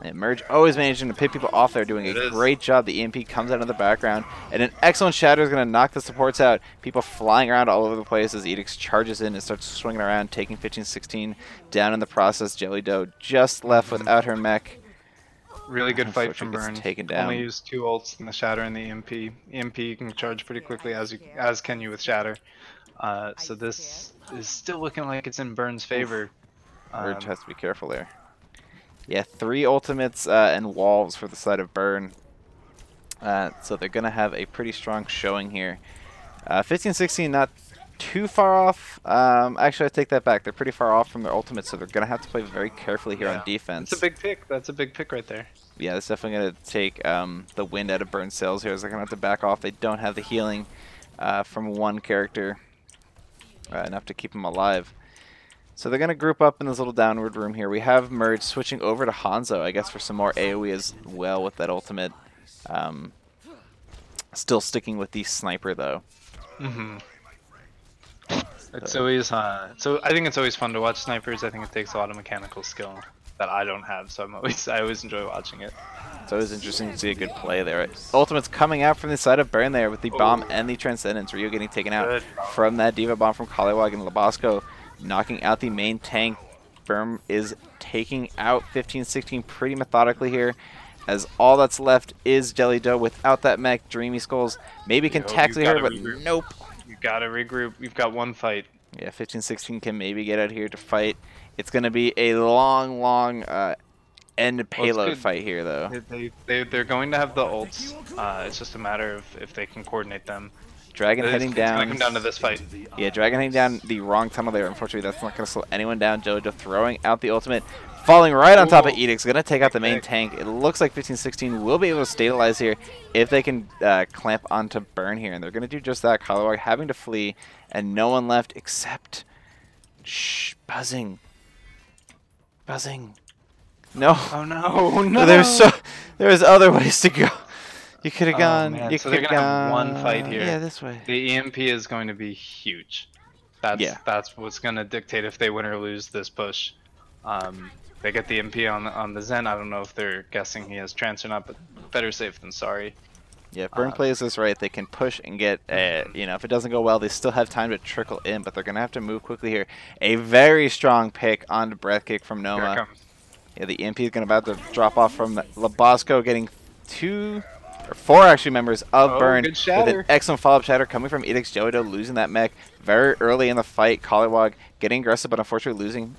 And Merge always managing to pick people off there, doing a great job. The EMP comes out of the background, and an excellent Shatter is going to knock the supports out. People flying around all over the place as Edix charges in and starts swinging around, taking 1516 down in the process. Jelly Doe just left without her mech. Really good fight from Burn. Taken down. Only used 2 ults in the Shatter and the EMP. EMP you can charge pretty quickly as can you with Shatter. So this is still looking like it's in Burn's favor. Merge has to be careful there. Yeah, 3 ultimates and walls for the side of Burn. So they're going to have a pretty strong showing here. 1516 not too far off. Actually, I take that back. They're pretty far off from their ultimates, so they're going to have to play very carefully here on defense. That's a big pick. That's a big pick right there. Yeah, that's definitely going to take the wind out of Burn's sails here, as they're going to have to back off. They don't have the healing from one character enough to keep them alive. So they're going to group up in this little downward room here. We have Merge switching over to Hanzo, I guess, for some more AoE as well with that ultimate. Still sticking with the sniper, though. It's always so I think it's always fun to watch snipers. I think it takes a lot of mechanical skill that I don't have, so I always enjoy watching it. It's always interesting to see a good play there. Ultimate's coming out from the side of Burn there with the bomb and the Transcendence. Ryu getting taken out from that Diva Bomb from Collywog and Labasco. Knocking out the main tank. Burn is taking out 1516 pretty methodically here, as all that's left is Jelly Doe without that mech. Dreamy Skulls maybe can taxi her, but nope. You gotta regroup. You've got one fight. Yeah, 1516 can maybe get out here to fight. It's going to be a long end payload fight here, though. They're going to have the ults. It's just a matter of if they can coordinate them. Dragon heading down. It's gonna come down to this fight. Yeah, Dragon heading down the wrong tunnel there. Unfortunately, that's not going to slow anyone down. JoJo throwing out the ultimate. Falling right on top of Edix. Going to take out the main tank. It looks like 1516 will be able to stabilize here if they can clamp onto Burn here. And they're going to do just that. Collywog having to flee. And no one left except... Shh, buzzing. Buzzing. No. Oh, no. No. There was other ways to go. You could have gone. Man. You so could they're gonna have one fight here. Yeah, this way. The EMP is going to be huge. That's what's gonna dictate if they win or lose this push. They get the EMP on the Zen. I don't know if they're guessing he has trance or not, but better safe than sorry. Yeah, if Burn plays this right, they can push and get, you know, if it doesn't go well, they still have time to trickle in, but they're going to have to move quickly here. A very strong pick onto Breath Kick from Noma. Yeah, the EMP is going to about to drop off from Labasco, getting 4 actually members of Burn with an excellent follow-up shatter coming from Edix. Jodo losing that mech very early in the fight. Collywog getting aggressive, but unfortunately losing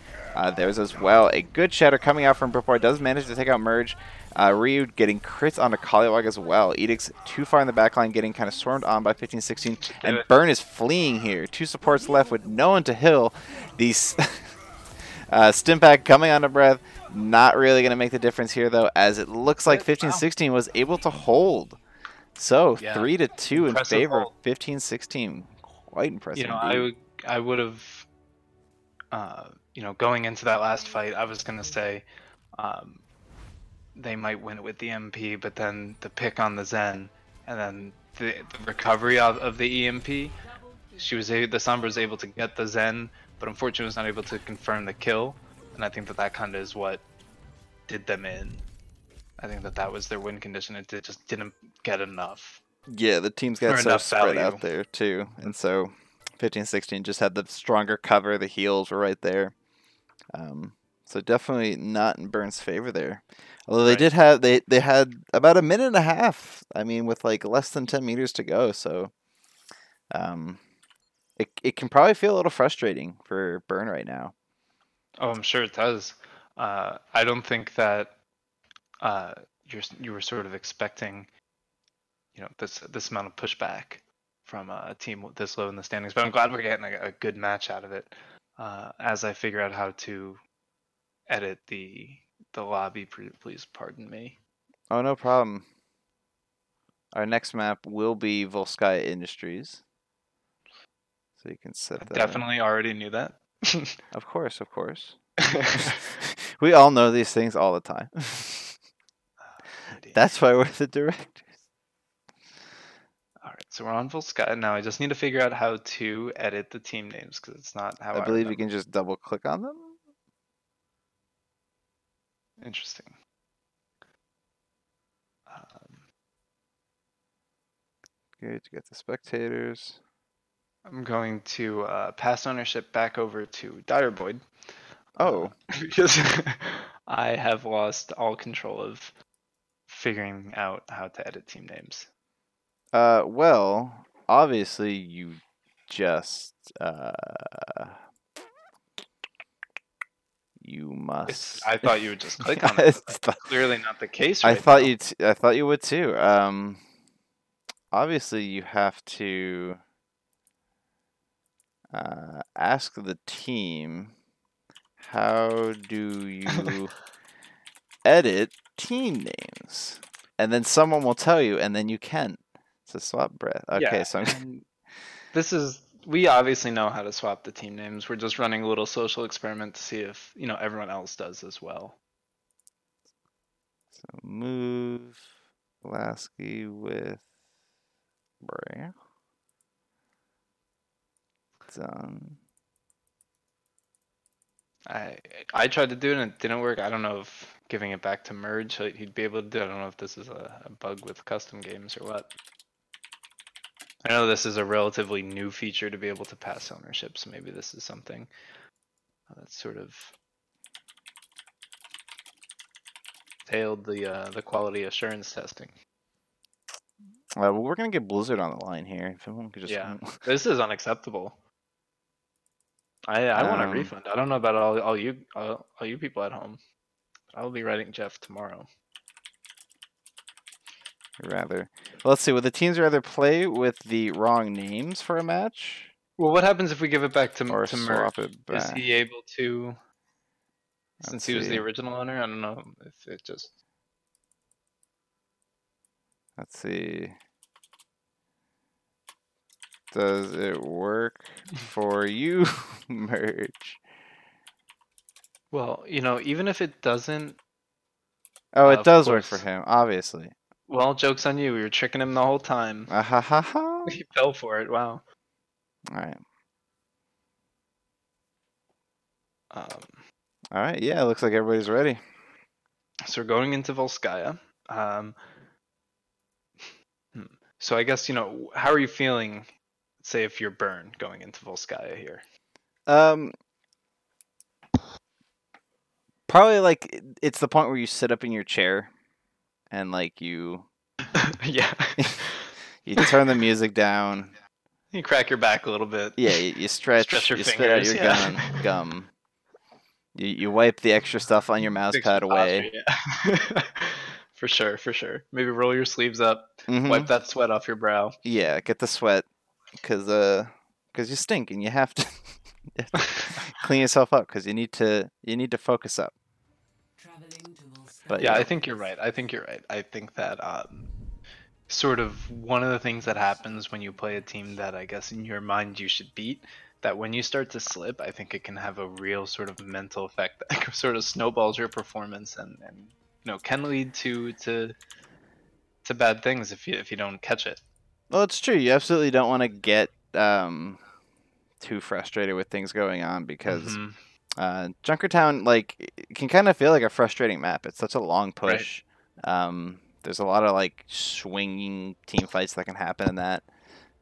theirs as well. A good shatter coming out from Direboyd does manage to take out Merge. Ryu getting crits onto Collywog as well. Edix too far in the backline, getting kind of swarmed on by 1516. And Burn is fleeing here. 2 supports left with no one to heal. These Stimpack coming onto Breath. Not really going to make the difference here, though, as it looks like 1516 was able to hold. So, 3-2 in favor of 1516. Quite impressive. You know, I would have, you know, going into that last fight, I was going to say they might win it with the MP, but then the pick on the Zen, and then the recovery of the EMP, the Sombra was able to get the Zen, but unfortunately was not able to confirm the kill. And I think that kind of is what did them in. I think that was their win condition. It just didn't get enough. Yeah, the teams got so spread out there too, and so 1516 just had the stronger cover. The heals were right there, so definitely not in Burn's favor there. Although they did have they had about a minute and a half. I mean, with like less than 10 meters to go, so it can probably feel a little frustrating for Burn right now. Oh, I'm sure it does. I don't think that you were sort of expecting, you know, this amount of pushback from a team this low in the standings. But I'm glad we're getting a good match out of it as I figure out how to edit the lobby. Please pardon me. Oh, no problem. Our next map will be Volskaya Industries. So you can set that. Definitely already knew that. Of course, of course. We all know these things all the time. That's why we're the directors. Alright, so we're on Volskaya now. I just need to figure out how to edit the team names because it's not how I believe remember. you can just double click on them. Interesting. Good to get the spectators. I'm going to pass ownership back over to Direboyd. Oh. Because I have lost all control of figuring out how to edit team names. Well, obviously you just you must. I thought you would just click on it. That's clearly not the case. Right I thought now. I thought you would too. Obviously you have to ask the team, how do you edit team names? And then someone will tell you, and then you can. So swap breath. Okay, Yeah, so we obviously know how to swap the team names. We're just running a little social experiment to see if everyone else does as well. So move Lasky with Bray. Done. I tried to do it and it didn't work. I don't know if giving it back to merge he'd be able to do. I don't know if this is a bug with custom games or what. I know this is a relatively new feature to be able to pass ownership, so maybe this is something that's sort of failed the quality assurance testing. Well, we're gonna get Blizzard on the line here. If everyone could just This is unacceptable. I want a refund. I don't know about all you people at home. I'll be writing Jeff tomorrow. Well, let's see. Would the teams rather play with the wrong names for a match? Well, what happens if we give it back to or to swap Merch? it back? Is he able to? Since he was the original owner, I don't know if it just. Let's see. Does it work for you, Merch? Well, even if it doesn't. Oh, it does work for him, obviously. Well, joke's on you. We were tricking him the whole time. He fell for it. Wow. All right. All right. Yeah, it looks like everybody's ready. So we're going into Volskaya. So I guess how are you feeling? Say if you're Burn going into Volskaya here. Probably like it's the point where you sit up in your chair, and like you. Yeah. You turn the music down. You crack your back a little bit. Yeah, you stretch your fingers, spit out your gum. You wipe the extra stuff on your mouse pad away. Yeah. For sure. Maybe roll your sleeves up. Wipe that sweat off your brow. Yeah, get the sweat, cause you stink and you have to clean yourself up because you need to focus up. But yeah, I think you're right. I think that sort of one of the things that happens when you play a team that I guess in your mind you should beat, that when you start to slip, I think it can have a real sort of mental effect that sort of snowballs your performance and can lead to bad things if you don't catch it. Well, it's true. You absolutely don't want to get too frustrated with things going on because Junkertown can kind of feel like a frustrating map. It's such a long push. Right. There's a lot of like swinging team fights that can happen in that.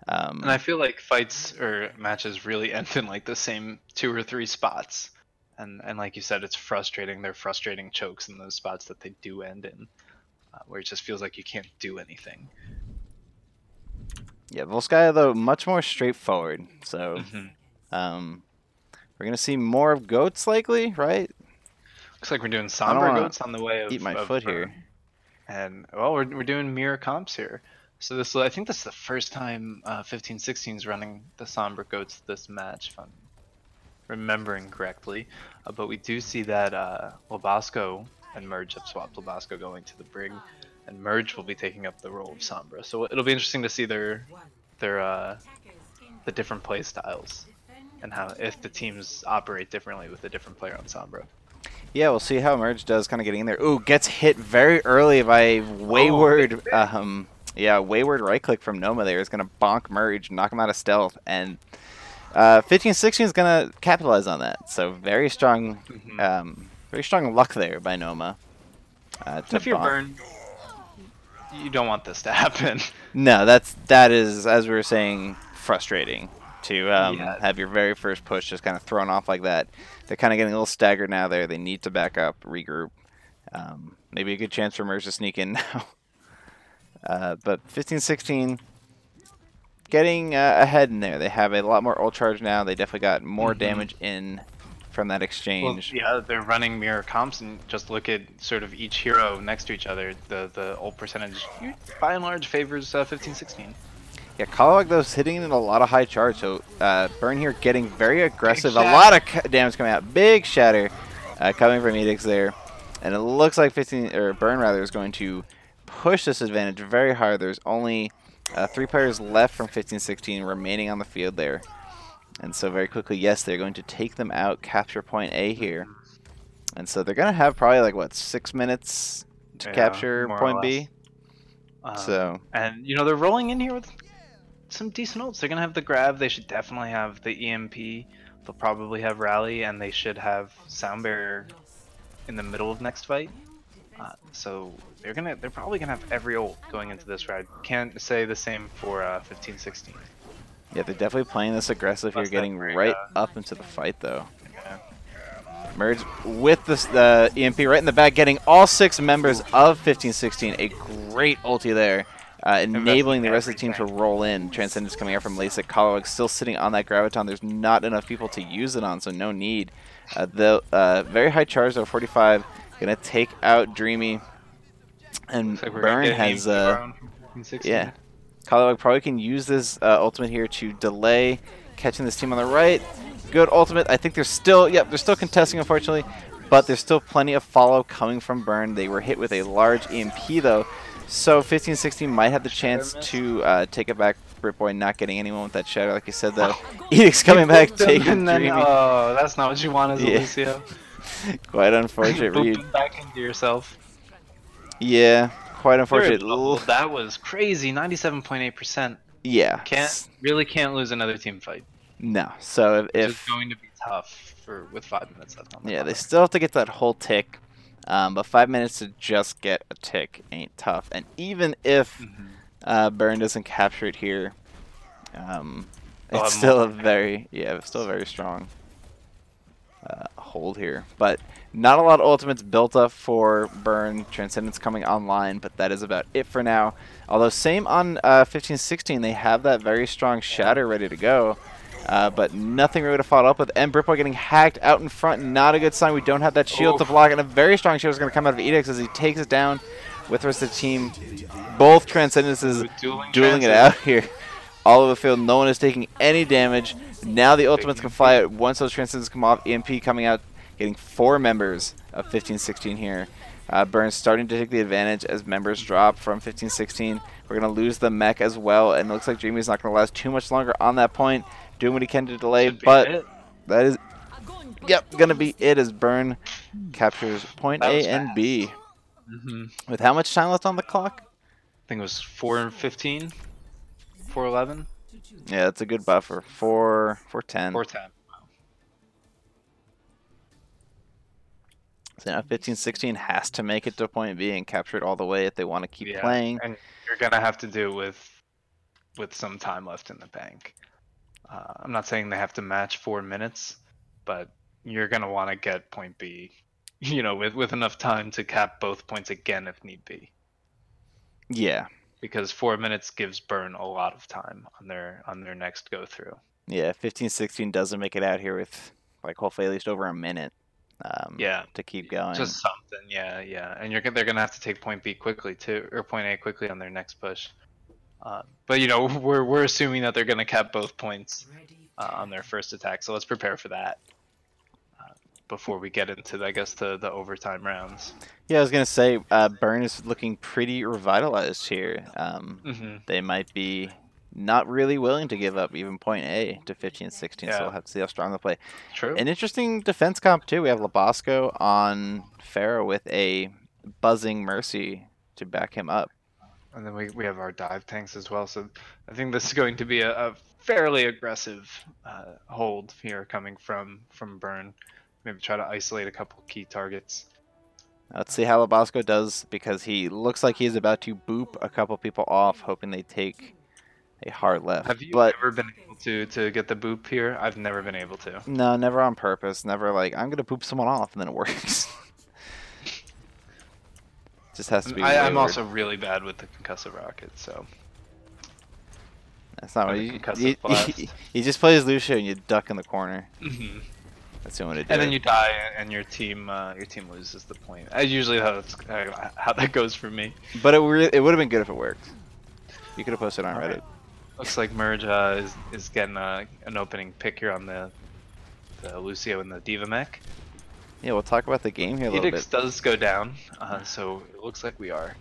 And I feel like fights or matches really end in like the same 2 or 3 spots. And like you said, it's frustrating. They're frustrating chokes in those spots that they do end in, where it just feels like you can't do anything. Yeah, Volskaya though much more straightforward. So, we're gonna see more of goats likely, right? Looks like we're doing somber goats on the way of. Eat my foot here. And well, we're doing mirror comps here. So I think this is the first time 1516 is running the somber goats this match. remembering correctly. But we do see that Labasco and Merge have swapped. Labasco going to the Brig, and Merge will be taking up the role of Sombra. So it'll be interesting to see their the different play styles and how if the teams operate differently with a different player on Sombra. Yeah, we'll see how Merge does kind of getting in there. Ooh, gets hit very early by wayward, wayward right click from Noma there is going to bonk Merge, knock him out of stealth, and 15-16 is going to capitalize on that. So very strong luck there by Noma. If you're Burn, you don't want this to happen. No, that is, as we were saying, frustrating to have your very first push just kind of thrown off like that. They're kind of getting a little staggered now there. They need to back up, regroup. Maybe a good chance for Merge to sneak in now. But 15-16 getting ahead in there. They have a lot more ult charge now. They definitely got more damage in from that exchange. Well, yeah, they're running mirror comps, and just look at sort of each hero next to each other. The ult percentage, by and large, favors 15-16. Yeah, Kalawag, though, is hitting in a lot of high charge, so Burn here getting very aggressive. A lot of damage coming out. Big shatter coming from Edix there. And it looks like Burn rather is going to push this advantage very hard. There's only 3 players left from 15-16 remaining on the field there. And so very quickly, yes, they're going to take them out, capture point A here. And so they're going to have probably like, what, 6 minutes to capture point B? And, you know, they're rolling in here with some decent ults. They're going to have the grab. They should definitely have the EMP. They'll probably have Rally, and they should have Sound Barrier in the middle of next fight. So they're probably gonna have every ult going into this ride. Can't say the same for 15-16. Yeah, they're definitely playing this aggressive here, getting right up into the fight though. Yeah. Merge with the EMP right in the back, getting all 6 members of 15-16. A great ulti there, enabling the rest of the team to roll in. Transcendence coming out from Lasik. Kalawag still sitting on that Graviton. There's not enough people to use it on, so no need. The very high charge though, 45. Gonna take out Dreamy, and like Burn has yeah. Kalawag probably can use this ultimate here to delay catching this team on the right. Good ultimate. I think they're still contesting, unfortunately, but there's still plenty of follow coming from Burn. They were hit with a large EMP though, so 15-16 might have the chance to take it back. Direboyd not getting anyone with that shadow, like you said though. Edix coming back, taking Dreamy. Oh, that's not what you want as a Lucio. Quite unfortunate read. Back into yourself. Yeah, quite unfortunate. That was crazy. 97.8%. Yeah. Can't lose another team fight. No. So if it's going to be tough with 5 minutes left on the clock. They still have to get that whole tick, but 5 minutes to just get a tick ain't tough. And even if Burn doesn't capture it here, it's still a very strong hold here. But not a lot of ultimates built up for Burn. Transcendence coming online, but that is about it for now. Although same on 15-16, they have that very strong shatter ready to go, but nothing really to follow up with. And Direboyd getting hacked out in front, not a good sign. We don't have that shield to block, and a very strong shield is going to come out of Edix as he takes it down with the rest of the team. Both Transcendences dueling it out here. All over the field, no one is taking any damage. Now the ultimates can fly out once those Transcendences come off. EMP coming out, getting 4 members of 15-16 here. Burn starting to take the advantage as members drop from 15-16. We're going to lose the mech as well, and it looks like Dreamy's not going to last too much longer on that point. Doing what he can to delay, but that is, going to be it as Burn captures point A and B. With how much time left on the clock? I think it was 4:15. 4:11. Yeah, that's a good buffer. 4:10. 4:10. So now 15-16 has to make it to point B and capture it all the way if they want to keep playing. And you're gonna have to do with some time left in the bank. I'm not saying they have to match 4 minutes, but you're gonna want to get point B, with enough time to cap both points again if need be. Yeah. Because 4 minutes gives Burn a lot of time on their next go through. Yeah, 15-16 doesn't make it out here with hopefully at least over a minute. To keep going. Just something, yeah. And they're gonna have to take point B quickly too, or point A quickly on their next push. But we're assuming that they're gonna cap both points on their first attack, so let's prepare for that. before we get into, I guess, the overtime rounds. Yeah, I was gonna say Burn is looking pretty revitalized here. They might be not really willing to give up even point A to 15-16, so we'll have to see how strong they play. True. An interesting defense comp too. We have Labasco on Pharaoh with a buzzing Mercy to back him up. And then we have our dive tanks as well, so I think this is going to be a fairly aggressive hold here coming from Burn. Maybe try to isolate a couple key targets. Let's see how Labasco does, because he looks like he's about to boop a couple people off, hoping they take a hard left. Have you ever been able to get the boop here? I've never been able to. No, never on purpose. Never like, I'm going to boop someone off, and then it works. Just has to be I'm also really bad with the concussive rocket, so... That's not what you just play as Lucio and you duck in the corner. That's the only way to do And then you die, and your team loses the point. Usually that's how that goes for me. But it would have been good if it worked. You could have posted on Reddit. Looks like Merge is getting an opening pick here on the Lucio and the Diva mech. Yeah, we'll talk about the game here a little bit. Does go down, so it looks like we are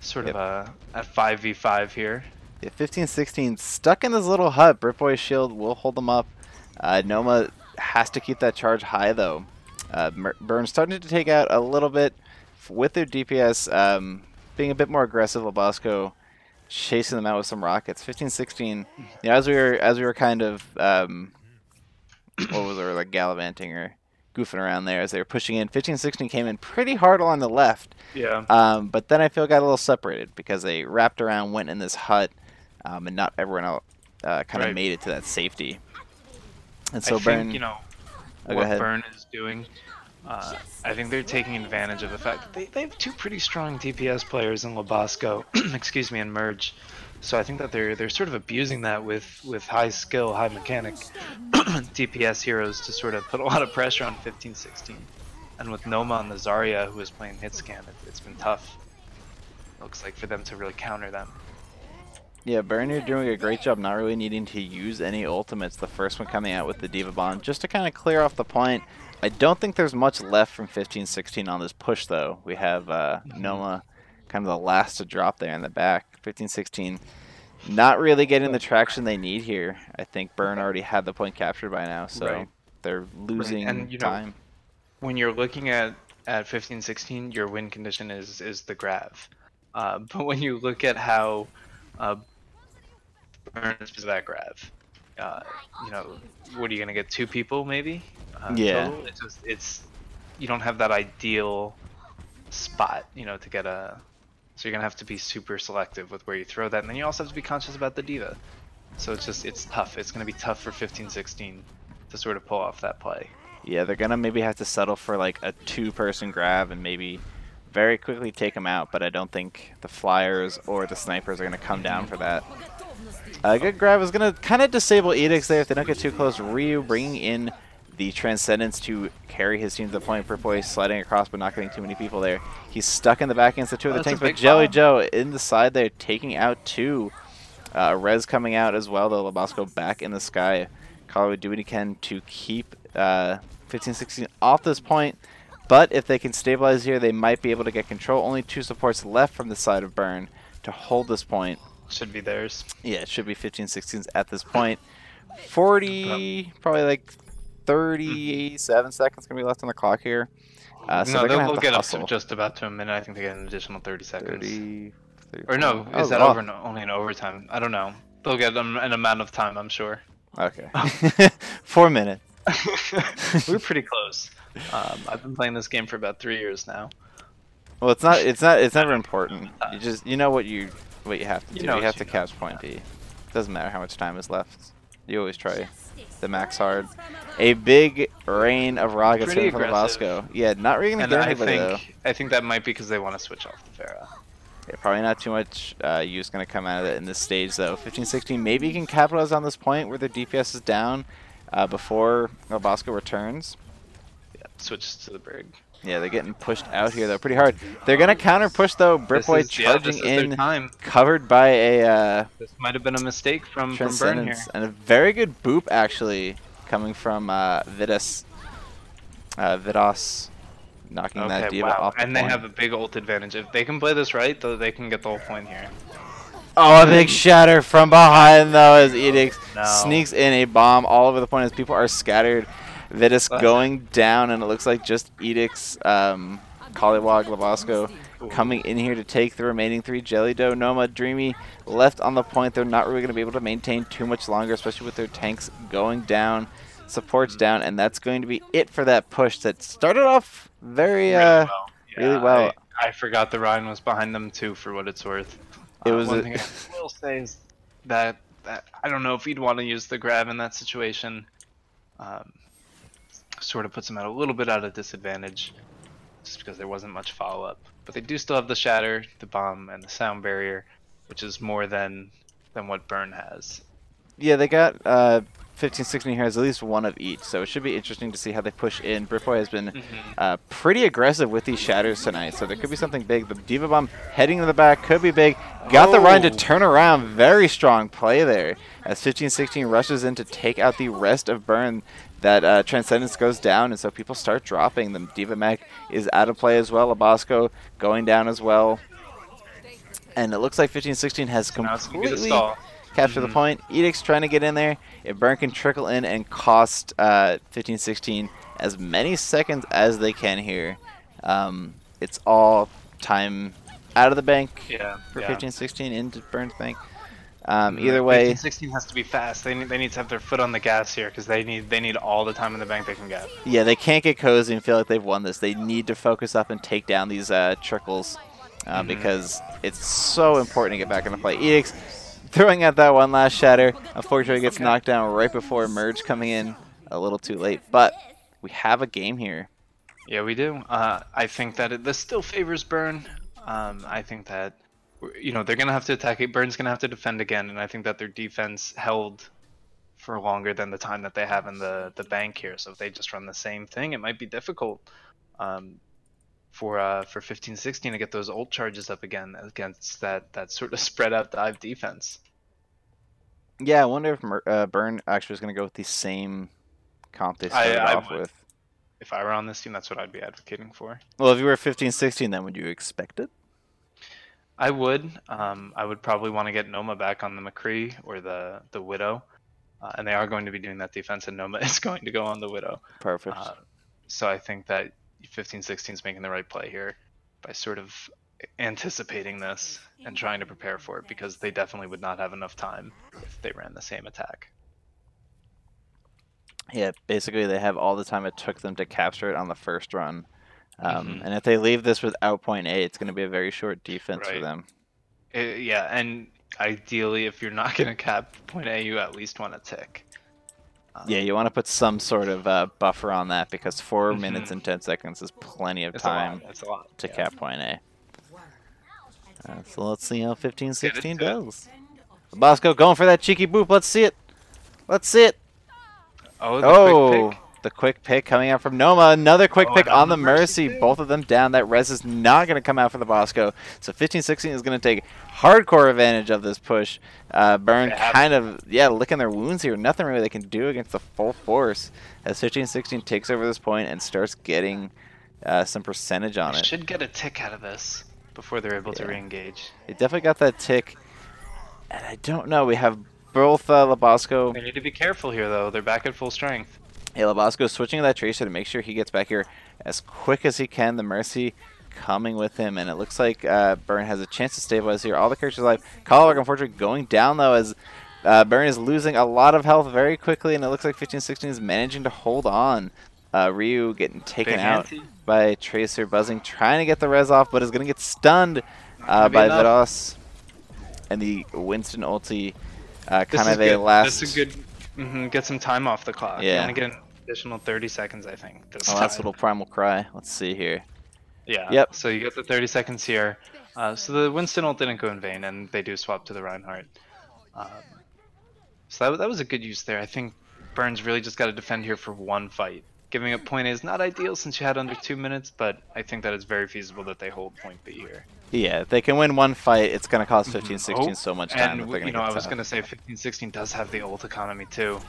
sort of at 5v5 here. Yeah, 15-16 stuck in this little hut. Direboyd's shield will hold them up. Noma has to keep that charge high though. Burn starting to take out a little bit with their DPS, being a bit more aggressive. Labasco chasing them out with some rockets. 15-16. You know, as we were kind of what was it, like gallivanting or goofing around there as they were pushing in. 15-16 came in pretty hard along the left. Yeah. But then I feel got a little separated because they wrapped around, went in this hut, and not everyone else kind of made it to that safety. And so Burn, think, you know, what Burn is doing, I think they're taking advantage of the fact that they have two pretty strong DPS players in Labasco, excuse me, and Merge. So I think that they're sort of abusing that with high skill, high mechanic DPS heroes to sort of put a lot of pressure on 15-16. And with Noma and the Zarya, who is playing hit scan, it's been tough. Looks like for them to really counter them. Yeah, Burn, you're doing a great job not really needing to use any ultimates. The first one coming out with the Diva Bomb just to kind of clear off the point. I don't think there's much left from 15-16 on this push though. We have Noma kind of the last to drop there in the back. 15-16 not really getting the traction they need here. I think Burn already had the point captured by now, so they're losing and, time. When you're looking at 15-16, your win condition is the grav. But when you look at how Burn is that grav, you know, what are you gonna get? 2 people maybe? Yeah. Total? It's you don't have that ideal spot, you know, to get a. So you're gonna have to be super selective with where you throw that, and then you also have to be conscious about the Diva. So it's tough. It's gonna be tough for 15-16 to sort of pull off that play. Yeah, they're gonna maybe have to settle for like a 2-person grab and maybe very quickly take them out. But I don't think the flyers or the snipers are gonna come down for that. A good grab is gonna kind of disable Edicts there if they don't get too close. Ryu bringing in the Transcendence to carry his team to the point. Direboyd sliding across but not getting too many people there. He's stuck in the back against the 2 of the tanks, but Jelly Joe in the side there taking out 2. Rez coming out as well, though. Labasco back in the sky. Collar would do what he can to keep 15-16 off this point, but if they can stabilize here, they might be able to get control. Only 2 supports left from the side of Burn to hold this point. Should be theirs. Yeah, it should be 15-16s at this point. 40, probably like 37 seconds gonna be left on the clock here. So no, they'll get up to just about to a minute. I think they get an additional 30 seconds. 30, or no, is that over? Only in overtime? I don't know. They'll get an amount of time, I'm sure. Okay. 4 minutes. We're pretty close. I've been playing this game for about 3 years now. Well, it's never important. You know what you have to do. You have to catch point B. It doesn't matter how much time is left. You always try the max hard. A big rain of rockets from Volskaya. Yeah, not really gonna get anybody though. I think that might be because they want to switch off the Pharah. Yeah, probably not too much use gonna come out of it in this stage though. 15-16 maybe you can capitalize on this point where their DPS is down before Volskaya returns. Yeah, switches to the Brig. Yeah, they're getting pushed out here though pretty hard. They're gonna counter push though. Direboyd charging in, covered by a. This might have been a mistake from Burn here. And a very good boop actually coming from Vitus. Vidos knocking that Diva off the And point. they have a big ult advantage. If they can play this right, though, they can get the whole point here. Oh, a big shatter from behind, though, as Edix sneaks in a bomb all over the point as people are scattered. Vitus going down, and it looks like just Edix, Collywog, Labasco coming in here to take the remaining 3. Jelly Dough, Noma, Dreamy left on the point. They're not really going to be able to maintain too much longer, especially with their tanks going down, supports down, and that's going to be it for that push that started off very really well. I forgot the Rhine was behind them too, for what it's worth. It was one thing I will say is that I don't know if he'd want to use the grab in that situation. Sort of puts him at a little bit out of disadvantage, just because there wasn't much follow-up. But they do still have the shatter, the bomb, and the sound barrier, which is more than what Burn has. Yeah, they got 15-16 here has at least one of each, so it should be interesting to see how they push in. Direboyd has been pretty aggressive with these shatters tonight, so there could be something big. The Diva Bomb heading to the back could be big. Got the run to turn around. Very strong play there as 15-16 rushes in to take out the rest of Burn. That Transcendence goes down, and so people start dropping. The Diva Mech is out of play as well. Labasco going down as well. And it looks like 15-16 has completely captured the point. Edict's trying to get in there. If Burn can trickle in and cost 15-16 as many seconds as they can here, it's all time out of the bank for 15-16 into Burn's bank. Either way, 15-16 has to be fast. They need to have their foot on the gas here, because they need all the time in the bank they can get. Yeah, they can't get cozy and feel like they've won this. They need to focus up and take down these trickles because it's so important to get back into play. Edix throwing out that one last shatter. Unfortunately, gets knocked down right before Merge coming in a little too late. But we have a game here. Yeah, we do. I think that this still favors Burn. I think that they're going to have to attack it. Burn's going to have to defend again, and I think that their defense held for longer than the time that they have in the bank here. So if they just run the same thing, it might be difficult for 15-16 to get those ult charges up again against that sort of spread out dive defense. Yeah, I wonder if Burn actually is going to go with the same comp they started off with. If I were on this team, that's what I'd be advocating for. Well, if you were 15-16, then would you expect it? I would. I would probably want to get Noma back on the McCree or the Widow. And they are going to be doing that defense, and Noma is going to go on the Widow. Perfect. So I think that 15-16 is making the right play here by sort of anticipating this and trying to prepare for it, because they definitely would not have enough time if they ran the same attack. Yeah, basically they have all the time it took them to capture it on the first run. And if they leave this without point A, it's going to be a very short defense for them. Yeah, and ideally, if you're not going to cap point A, you at least want to tick. Yeah, you want to put some sort of buffer on that, because 4 minutes and 10 seconds is plenty of time to cap point A. So let's see how 15-16 does. Bosco going for that cheeky boop. Let's see it. Let's see it. Oh, the quick pick coming out from Noma. Another quick pick on the Mercy. Both of them down. That res is not going to come out for the Bosco. So 15-16 is going to take hardcore advantage of this push. Burn kind of, licking their wounds here. Nothing really they can do against the full force as 15-16 takes over this point and starts getting some percentage on it. Should get a tick out of this before they're able to re-engage. They definitely got that tick. And I don't know. We have both Labasco. They need to be careful here, though. They're back at full strength. Yeah, Labasco switching to that Tracer to make sure he gets back here as quick as he can. The Mercy coming with him, and it looks like Burn has a chance to stabilize here. All the characters alive. Collywog, unfortunately, going down, though, as Burn is losing a lot of health very quickly, and it looks like 15-16 is managing to hold on. Ryu getting taken out by Tracer. Buzzing, trying to get the res off, but is going to get stunned by Vidos. And the Winston ulti, kind of a last... That's a good... get some time off the clock. Yeah. You're gonna get an additional 30 seconds, I think. Last little primal cry. Let's see here. Yeah. Yep. So you get the 30 seconds here. So the Winston ult didn't go in vain, and they do swap to the Reinhardt. So that was a good use there. I think Burn's really just got to defend here for one fight. Giving up point A is not ideal since you had under 2 minutes, but I think that it's very feasible that they hold point B here. Yeah, if they can win one fight, it's going to cost 15-16 so much time. And I was going to say 15-16 does have the ult economy too,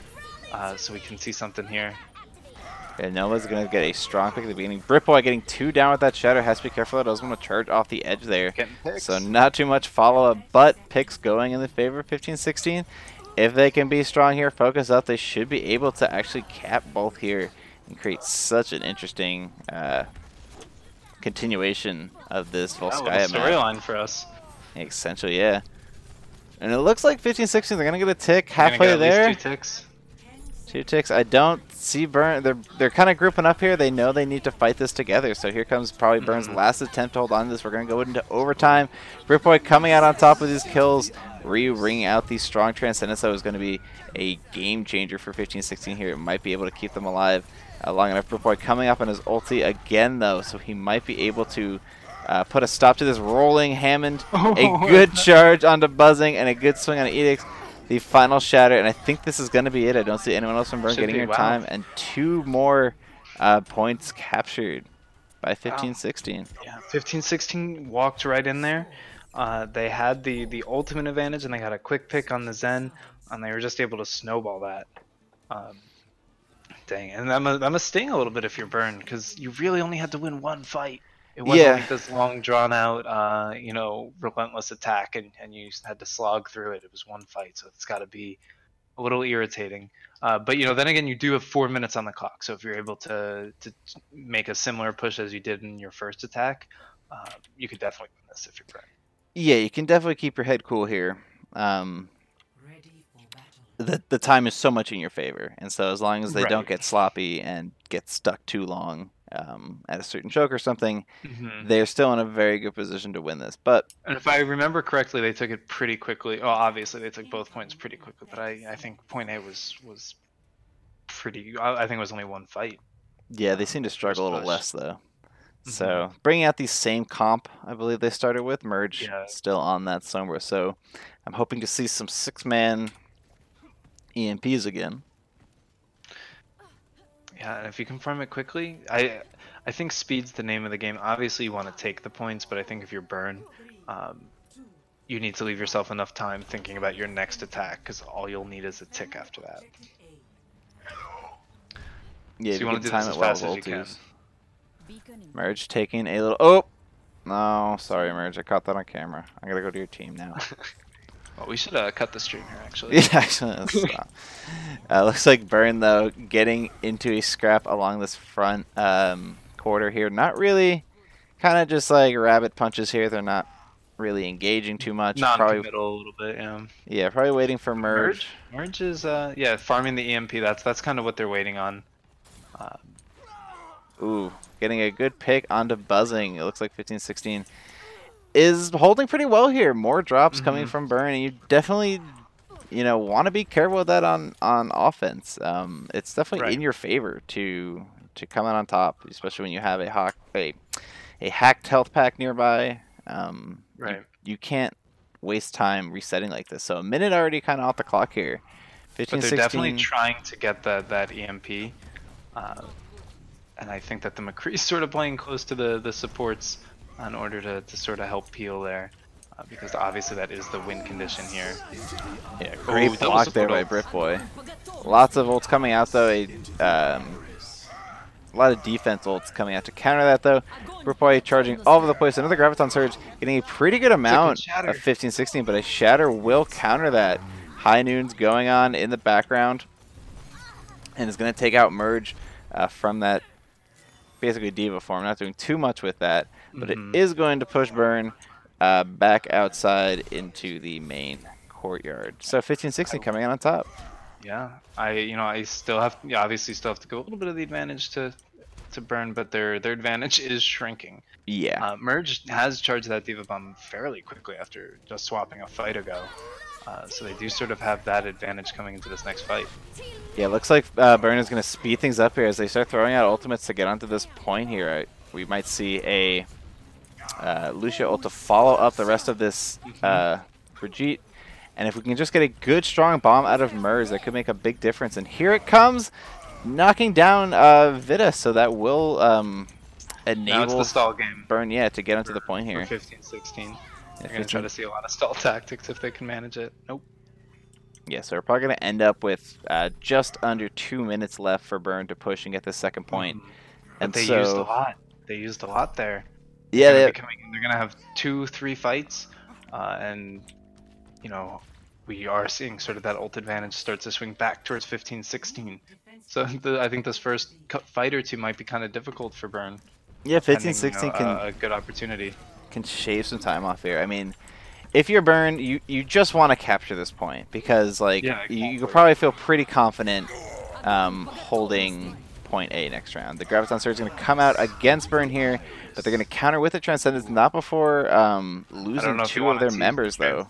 so we can see something here. And Nova's going to get a strong pick at the beginning. Direboyd getting 2 down with that Shatter. Has to be careful. It doesn't want to charge off the edge there. So not too much follow-up, but picks going in the favor of 15-16. If they can be strong here, focus up, they should be able to actually cap both here and create such an interesting continuation of this Volskaya storyline for us. Essentially, yeah. And it looks like 15-16, they're going to get a tick halfway there. At least 2 ticks. 2 ticks. I don't see Burn. They're kind of grouping up here. They know they need to fight this together. So here comes probably Burn's last attempt to hold on to this. We're going to go into overtime. Direboyd coming out on top with his kills. Ryu ringing out the strong Transcendence. That was going to be a game changer for 15-16 here. It might be able to keep them alive long enough. Direboyd coming up on his ulti again, though. So he might be able to put a stop to this rolling Hammond. A good charge onto Buzzing and a good swing on Edicts. The final Shatter, and I think this is going to be it. I don't see anyone else from Burn getting here in time. And 2 more points captured by 15-16. Yeah, 15-16 walked right in there. They had the ultimate advantage, and they got a quick pick on the Zen, and they were just able to snowball that. Dang, and that must sting a little bit if you're Burn, because you really only had to win 1 fight. It wasn't like this long, drawn-out, you know, relentless attack, and you had to slog through it. It was 1 fight, so it's got to be a little irritating. But, you know, then again, you do have 4 minutes on the clock, so if you're able to make a similar push as you did in your first attack, you could definitely win this if you're Burn. Yeah, you can definitely keep your head cool here. The time is so much in your favor, and so as long as they don't get sloppy and get stuck too long at a certain choke or something, they're still in a very good position to win this. And if I remember correctly, they took it pretty quickly. Oh, obviously they took both points pretty quickly, but I think point A was pretty. I think it was only 1 fight. Yeah, they seem to struggle a little less though. So bringing out the same comp, I believe they started with Merge, still on that somewhere. So I'm hoping to see some 6-man EMPs again. Yeah, and if you can farm it quickly, I think speed's the name of the game. Obviously, you want to take the points, but I think if you're Burn, you need to leave yourself enough time thinking about your next attack, because all you'll need is a tick after that. Yeah, so you want to do this as fast as you can. Merge taking a little... Oh! No, sorry, Merge. I caught that on camera. I gotta go to your team now. Well, we should cut the stream here, actually. Yeah, actually, let's stop. Looks like Burn, though, getting into a scrap along this front quarter here. Not really, kind of just like rabbit punches here. They're not really engaging too much. Non-committal a little bit, yeah. Yeah, probably waiting for Merge. Merge is, yeah, farming the EMP. That's kind of what they're waiting on. Ooh, getting a good pick onto Buzzing. It looks like 15-16 is holding pretty well here. More drops coming from Burn, and you definitely, you know, want to be careful with that on offense. It's definitely in your favor to come out on top, especially when you have a hacked health pack nearby. You can't waste time resetting like this. So a minute already kind of off the clock here. 15-16. But they're definitely trying to get that EMP. And I think that the McCree's sort of playing close to the supports in order to sort of help peel there. Because obviously that is the win condition here. Yeah, great block there by Direboyd. Lots of ults coming out though. A lot of defense ults coming out to counter that though. Direboyd charging all over the place. Another Graviton Surge getting a pretty good amount of 15-16, but a Shatter will counter that. High Noon's going on in the background. And is going to take out Merge from that basically diva form. Not doing too much with that, but it is going to push Burn back outside into the main courtyard. So 15-16 coming out on top. Yeah, I still have obviously still have to go a little bit of the advantage to Burn, but their advantage is shrinking. Yeah. Merge has charged that diva bomb fairly quickly after just swapping a fight ago. So they do sort of have that advantage coming into this next fight. Yeah, looks like Burn is going to speed things up here as they start throwing out ultimates to get onto this point here. We might see a Lucia ult to follow up the rest of this Brigitte. And if we can just get a good, strong bomb out of Merz, that could make a big difference. And here it comes, knocking down Vita, so that will enable now it's the stall game. Burn, to get onto the point here. 15-16. They're going to try to see a lot of stall tactics if they can manage it. Nope. Yeah, so we're probably going to end up with just under 2 minutes left for Burn to push and get the second point. But And they so, used a lot. They used a lot there. Yeah, They're gonna have 2-3 fights, and you know, we are seeing sort of that ult advantage start to swing back towards 15-16. So I think this first fight or two might be kind of difficult for Burn. Yeah, 15-16 can a good opportunity. Can shave some time off here. I mean, if you're Burn, you just want to capture this point because like you could probably feel pretty confident holding point A next round. The Graviton Surge is going to come out against Burn here, but they're going to counter with the Transcendence, not before losing 2 of their members, though.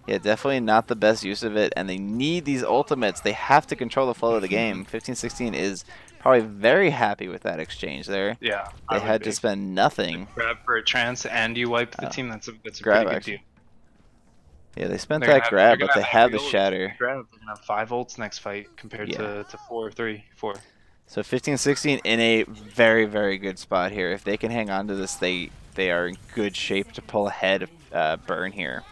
Yeah, definitely not the best use of it, and they need these ultimates. They have to control the flow of the game. 15-16 is probably very happy with that exchange there. Yeah. They had to spend nothing. Grab for a trance, and you wipe the team. That's a grab, pretty good deal. Yeah, they spent that grab, but they have the shatter. They're going to have 5 ults next fight compared to 4. So 15-16 in a very, very good spot here. If they can hang on to this, they are in good shape to pull ahead of Burn here.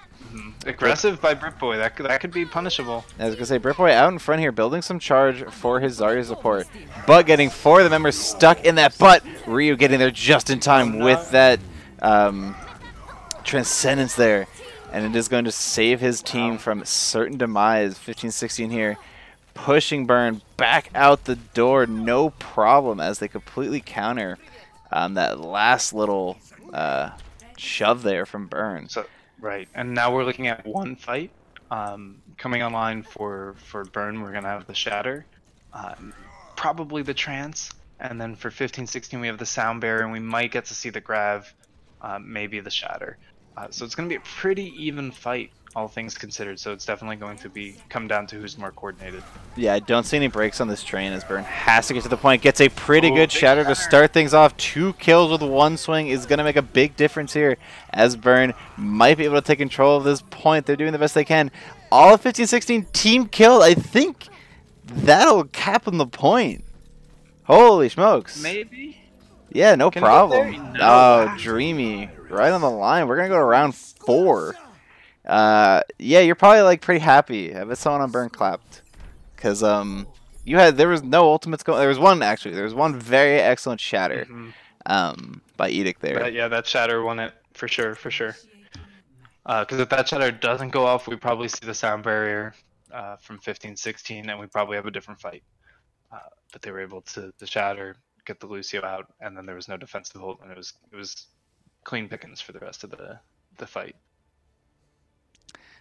Aggressive by Direboyd. That could be punishable. I was going to say, Direboyd out in front here, building some charge for his Zarya support, but getting 4 of the members stuck in that butt. Ryu getting there just in time with that Transcendence there. And it is going to save his team from certain demise. 15-16 here, pushing Burn back out the door, no problem, as they completely counter that last little shove there from Burn. So, right, and now we're looking at 1 fight coming online for Burn. We're going to have the Shatter, probably the Trance, and then for 15-16 we have the Sound Barrier, and we might get to see the Grav, maybe the Shatter. So it's going to be a pretty even fight, all things considered. So it's definitely going to come down to who's more coordinated. Yeah, I don't see any breaks on this train as Burn has to get to the point. Gets a pretty good shatter to start things off. 2 kills with 1 swing is going to make a big difference here as Burn might be able to take control of this point. They're doing the best they can. All of 15-16 team killed. I think that'll cap on the point. Holy smokes. Maybe? Yeah, no problem. Oh, Dreamy. Right on the line. We're going to go to round 4. Yeah, you're probably like pretty happy. I bet someone on Burn clapped. Because there was no ultimates going. There was one, actually. There was one very excellent shatter by Edict there. Yeah, that shatter won it for sure. Because if that shatter doesn't go off, we probably see the Sound Barrier from 15-16, and we probably have a different fight. But they were able to shatter, get the Lucio out, and then there was no defensive hold, and it was clean pickings for the rest of the fight.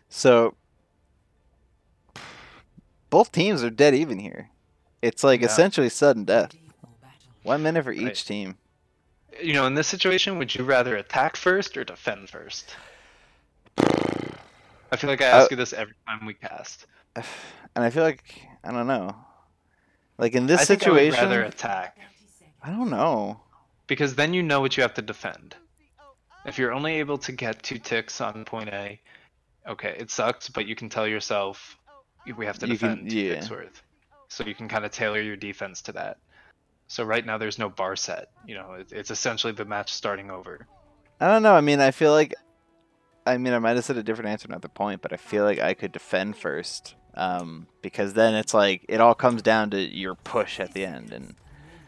So both teams are dead even here. It's like essentially sudden death. 1 minute for each team. You know, in this situation, would you rather attack first or defend first? I feel like I ask you this every time we cast. And I feel like, I don't know. Like in this situation, I would rather attack. I don't know. Because then you know what you have to defend. If you're only able to get 2 ticks on point A, okay, it sucks, but you can tell yourself we have to defend 2 ticks worth. So you can kind of tailor your defense to that. So right now there's no bar set. You know, it's essentially the match starting over. I don't know. I mean, I feel like, I might have said a different answer at the point, but I feel like I could defend first. Because then it's like, it all comes down to your push at the end. And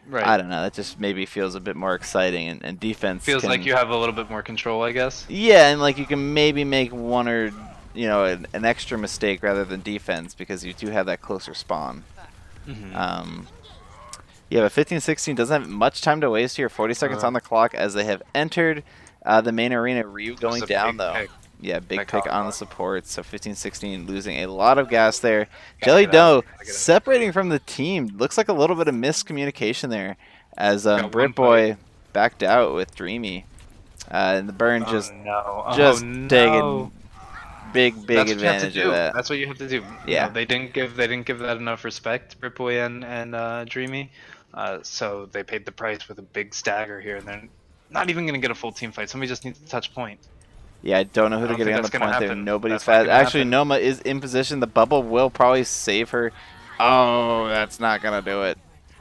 right. I don't know. That just maybe feels a bit more exciting, and defense feels like you have a little bit more control, I guess. Yeah, and like you can maybe make one or an extra mistake rather than defense because you do have that closer spawn. Yeah, but 15-16 doesn't have much time to waste here. 40 seconds on the clock as they have entered the main arena. Ryu going down though. Pick. Yeah, big pick on the support. So 15-16 losing a lot of gas there. Jelly Doe separating from the team. Looks like a little bit of miscommunication there as Direboyd backed out with Dreamy. And the Burn just taking big advantage of that. That's what you have to do. Yeah, you know, they didn't give that enough respect, Direboyd and Dreamy. So they paid the price with a big stagger here, and they're not even going to get a full team fight. Somebody just needs to touch point. Yeah, I don't know who they're getting on the point there. Nobody's fast. Actually, Noma is in position. The bubble will probably save her. Oh, that's not going to do it.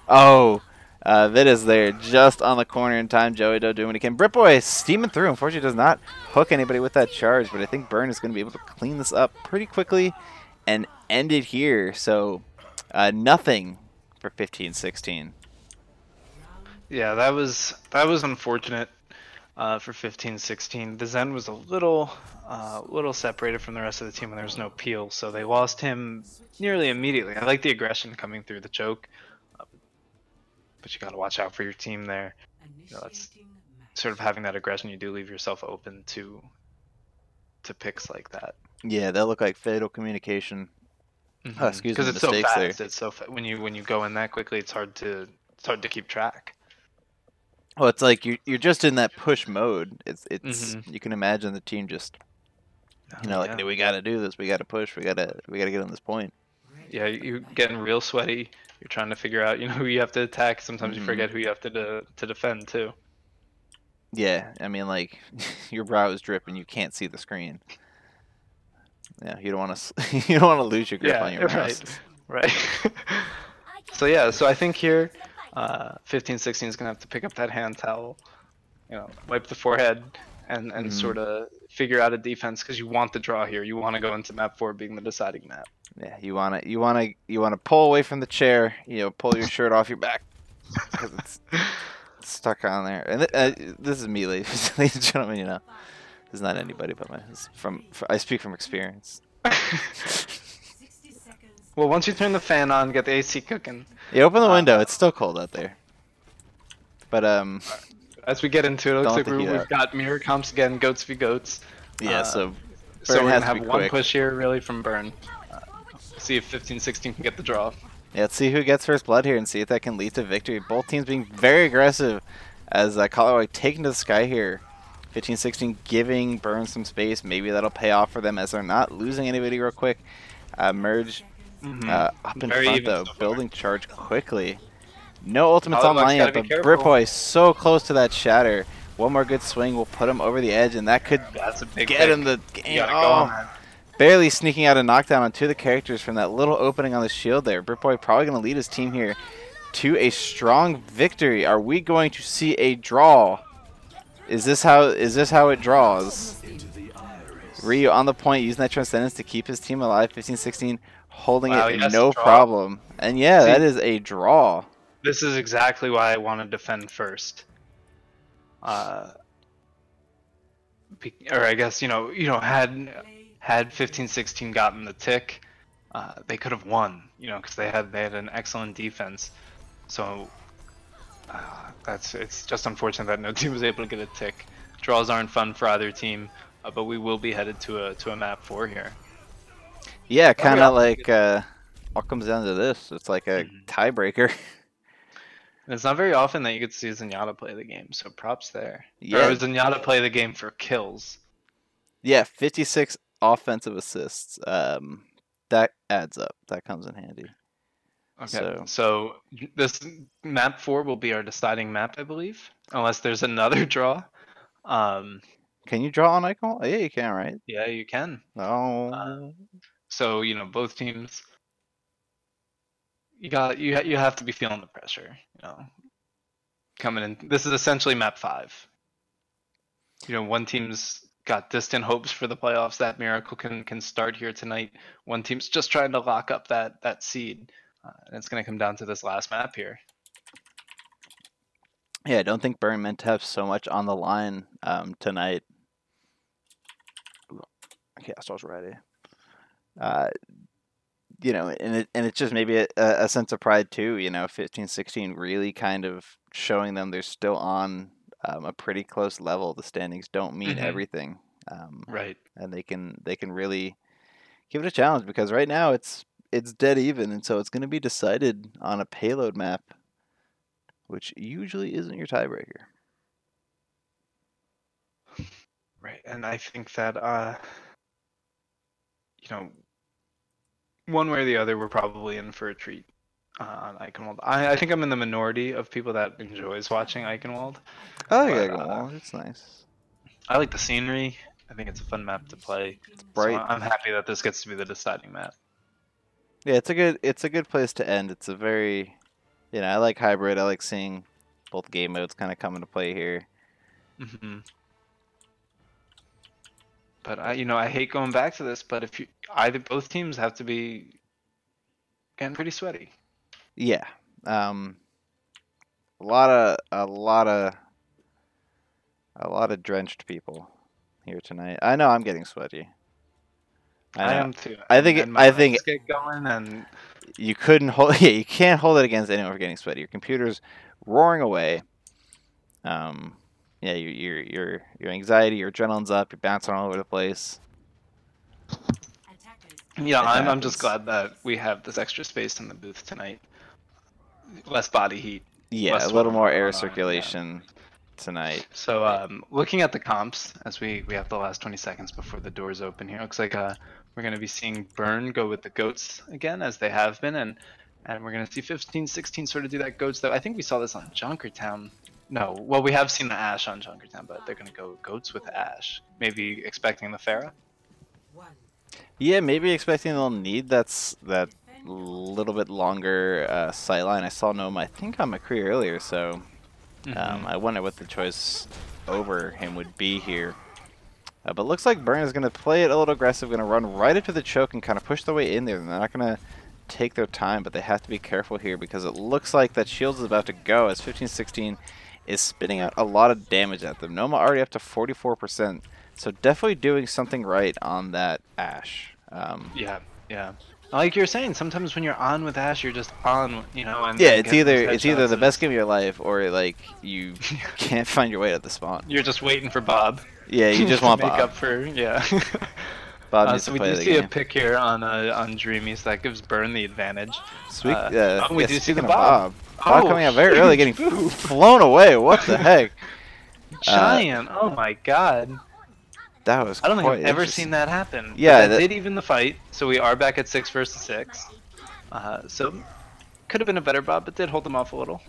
Oh, Vid is there just on the corner in time. Joey Doe doing what he can. Direboyd steaming through. Unfortunately, does not hook anybody with that charge, but I think Burn is going to be able to clean this up pretty quickly and end it here. So nothing for 15-16. Yeah, that was unfortunate for 15-16. The Zen was a little separated from the rest of the team when there was no peel, so they lost him nearly immediately. I like the aggression coming through the choke, but you got to watch out for your team there. You know, that's sort of having that aggression. You do leave yourself open to picks like that. Yeah, that looked like fatal communication. Oh, excuse me, Because it's so mistakes there. fast. It's so when you go in that quickly, it's hard to keep track. Well, it's like you're just in that push mode. It's you can imagine the team just like we got to do this. We got to push. We got to get on this point. Yeah, you're getting real sweaty. You're trying to figure out who you have to attack. Sometimes you forget who you have to defend too. Yeah, I mean, like your brow is dripping. You can't see the screen. Yeah, you don't want to you don't want to lose your grip on your mouse. Right. So yeah, so I think here, 15-16 is gonna have to pick up that hand towel, wipe the forehead, and sort of figure out a defense because you want the draw here. You want to go into map 4 being the deciding map. Yeah, you want to pull away from the chair. Pull your shirt off your back because it's stuck on there. And this is me, ladies and gentlemen. This is not anybody but I speak from experience. Well, once you turn the fan on, get the AC cooking. Yeah, open the window. It's still cold out there. But as we get into it, it looks like we've got mirror comps again, goats v goats. Yeah, so we're gonna have one push here, really, from Burn. See if 15-16 can get the draw. Yeah, let's see who gets first blood here and see if that can lead to victory. Both teams being very aggressive as Colorado taking to the sky here. 15-16 giving Burn some space. Maybe that'll pay off for them as they're not losing anybody real quick. Merge up in front though, building charge quickly. No ultimates online yet, but Direboyd so close to that shatter. One more good swing will put him over the edge, and that could get him the game. Barely sneaking out a knockdown on two of the characters from that little opening on the shield there. Direboyd probably going to lead his team here to a strong victory. Are we going to see a draw? Is this how it draws? Ryu on the point, using that Transcendence to keep his team alive. 15-16 holding it no problem. And yeah, that is a draw. This is exactly why I want to defend first. Or I guess, had 15-16 gotten the tick, they could have won, because they had an excellent defense. So it's just unfortunate that no team was able to get a tick. Draws aren't fun for either team, but we will be headed to a map 4 here. Yeah, kind of like all comes down to this. It's like a tiebreaker. It's not very often that you get to see Zenyatta play the game, so props there. Yeah. Or Zenyatta play the game for kills. Yeah, 56 offensive assists. That adds up. That comes in handy. Okay, so this map 4 will be our deciding map, I believe, unless there's another draw. Can you draw on Eichenwalde? Yeah, you can, right? Yeah, you can. Oh. So both teams. You have to be feeling the pressure, coming in. This is essentially map 5. One team's got distant hopes for the playoffs. That miracle can start here tonight. One team's just trying to lock up that seed, and it's going to come down to this last map here. Yeah, I don't think Burn meant to have so much on the line tonight. Okay, I was ready. And it's just maybe a sense of pride too. 15-16 really kind of showing them they're still on a pretty close level. The standings don't mean everything, right? And they can really give it a challenge because right now it's dead even, and so it's going to be decided on a payload map, which usually isn't your tiebreaker. Right, and I think that one way or the other, we're probably in for a treat on Eichenwalde. I think I'm in the minority of people that enjoys watching Eichenwalde. Oh, yeah, Eichenwalde. It's nice. I like the scenery. I think it's a fun map to play. It's bright. So I'm happy that this gets to be the deciding map. Yeah, it's a good place to end. It's a very, I like hybrid. I like seeing both game modes kind of come into play here. But I hate going back to this. But if both teams have to be getting pretty sweaty. Yeah. A lot of drenched people here tonight. I know I'm getting sweaty. I am too. I And think my legs get going, and you couldn't hold. Yeah, you can't hold it against anyone for getting sweaty. Your computer's roaring away. Yeah, your anxiety, your adrenaline's up. You're bouncing all over the place. Yeah, I'm just glad that we have this extra space in the booth tonight. Less body heat. Yeah, a little more air circulation tonight. So looking at the comps as we have the last 20 seconds before the doors open here, looks like we're going to be seeing Burn go with the goats again, as they have been, and we're going to see 15-16 sort of do that goats, though. I think we saw this on Junkertown. No, well, we have seen the Ashe on Junkertown, but they're going to go goats with Ashe. Maybe expecting the Pharah? Yeah, maybe expecting they'll need that little bit longer sightline. I saw Noma, I think, on McCree earlier, so I wonder what the choice over him would be here. But looks like Burn is going to play it a little aggressive, going to run right into the choke and kind of push their way in there. They're not going to take their time, but they have to be careful here because it looks like that shield is about to go as 15-16 is spitting out a lot of damage at them. Noma already up to 44%, so definitely doing something right on that Ashe. Yeah. Like you're saying, sometimes when you're on with Ashe, you're just on, And yeah, it's either the best game of your life or like you can't find your way to the spawn. You're just waiting for Bob. Yeah, you just want make Bob. up for Bob needs so to play we do the see game. a pick here on Dreamy, so that gives Burn the advantage. Sweet. We do see the Bob. Bob coming out very early, getting flown away. What the heck? Giant! Oh my god. That was. I don't think I've ever seen that happen. Yeah, that did even the fight. So we are back at 6 versus 6. So could have been a better Bob, but did hold them off a little.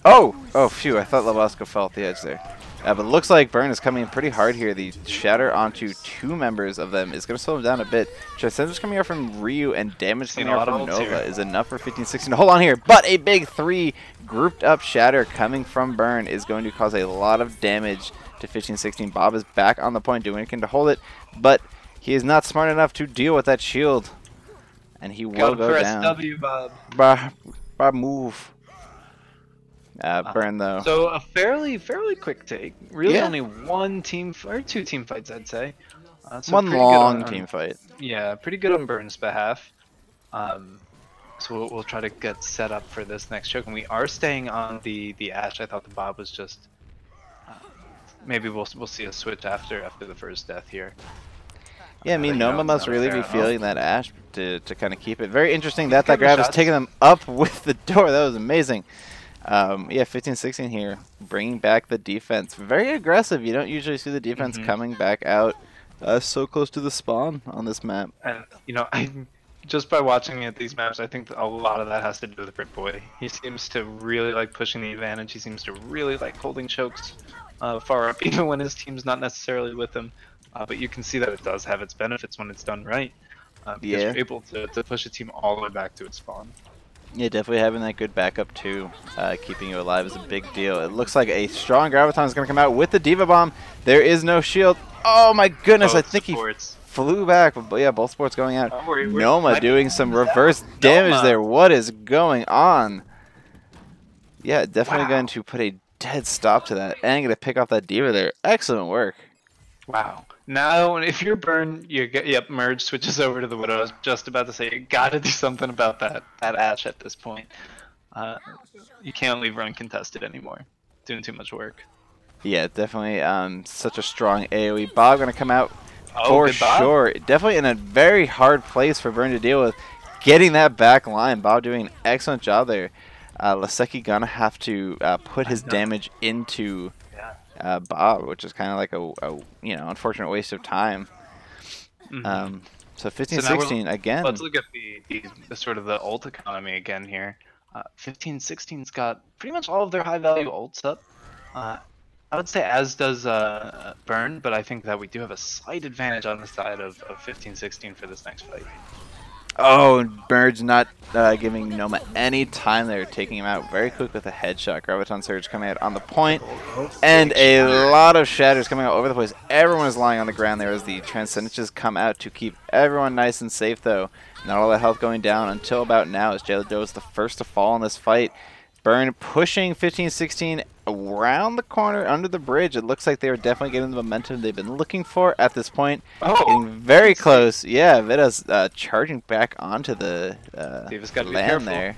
Oh, phew! I thought Labasco fell off the edge there. But it looks like Burn is coming in pretty hard here. The shatter onto 2 members of them is going to slow them down a bit. Transcenders coming out from Ryu and damage coming out from Nova is enough for 15-16 to hold on here. But a big 3 grouped up shatter coming from Burn is going to cause a lot of damage to 15-16. Bob is back on the point, doing anything to hold it, but he is not smart enough to deal with that shield, and he will go down. SW, Bob. Bob, move. Burn though. So a fairly quick take. Really, only 1 team or 2 team fights, I'd say. So one long team fight. Yeah, pretty good on Burn's behalf. So we'll try to get set up for this next choke, and we are staying on the Ashe. I thought the Bob was just. Maybe we'll see a switch after the first death here. Yeah, I mean, Noma must really be feeling that Ashe to kind of keep it. Very interesting that grab is taking them up with the door. That was amazing. Yeah, 15-16 here, bringing back the defense. Very aggressive. You don't usually see the defense coming back out so close to the spawn on this map. And, I just by watching at these maps, I think a lot of that has to do with Direboyd. He seems to really like pushing the advantage. He seems to really like holding chokes far up, even when his team's not necessarily with him. But you can see that it does have its benefits when it's done right. Because you're able to push a team all the way back to its spawn. Yeah, definitely having that good backup too, keeping you alive is a big deal. It looks like a strong Graviton is going to come out with the Diva Bomb. There is no shield. Oh my goodness, I think he flew back. But yeah, both sports going out. Noma doing some reverse damage there. What is going on? Yeah, definitely going to put a dead stop to that. And going to pick off that Diva there. Excellent work. Wow. Now, if you're Burn, merge switches over to the Widow. I was just about to say, you gotta do something about that Ashe at this point. You can't leave her uncontested anymore. Doing too much work. Yeah, definitely such a strong AoE. Bob gonna come out for sure. Definitely in a very hard place for Burn to deal with. Getting that back line. Bob doing an excellent job there. Laseki gonna have to put his damage into Bob, which is kind of like a unfortunate waste of time. So 15-16 again. Let's look at the sort of the ult economy again here. 15-16's got pretty much all of their high value ults up. I would say as does Burn, but I think that we do have a slight advantage on the side of 15-16 for this next fight. Oh, Merge not giving Noma any time there, taking him out very quick with a headshot. Graviton Surge coming out on the point, and a lot of shatters coming out over the place. Everyone is lying on the ground there as the Transcendences come out to keep everyone nice and safe, though. Not all that health going down until about now, as Joe is the first to fall in this fight. Burn pushing 15-16 around the corner under the bridge. It looks like they are definitely getting the momentum they've been looking for at this point. Oh, getting very close. Yeah, Vida's charging back onto the land there.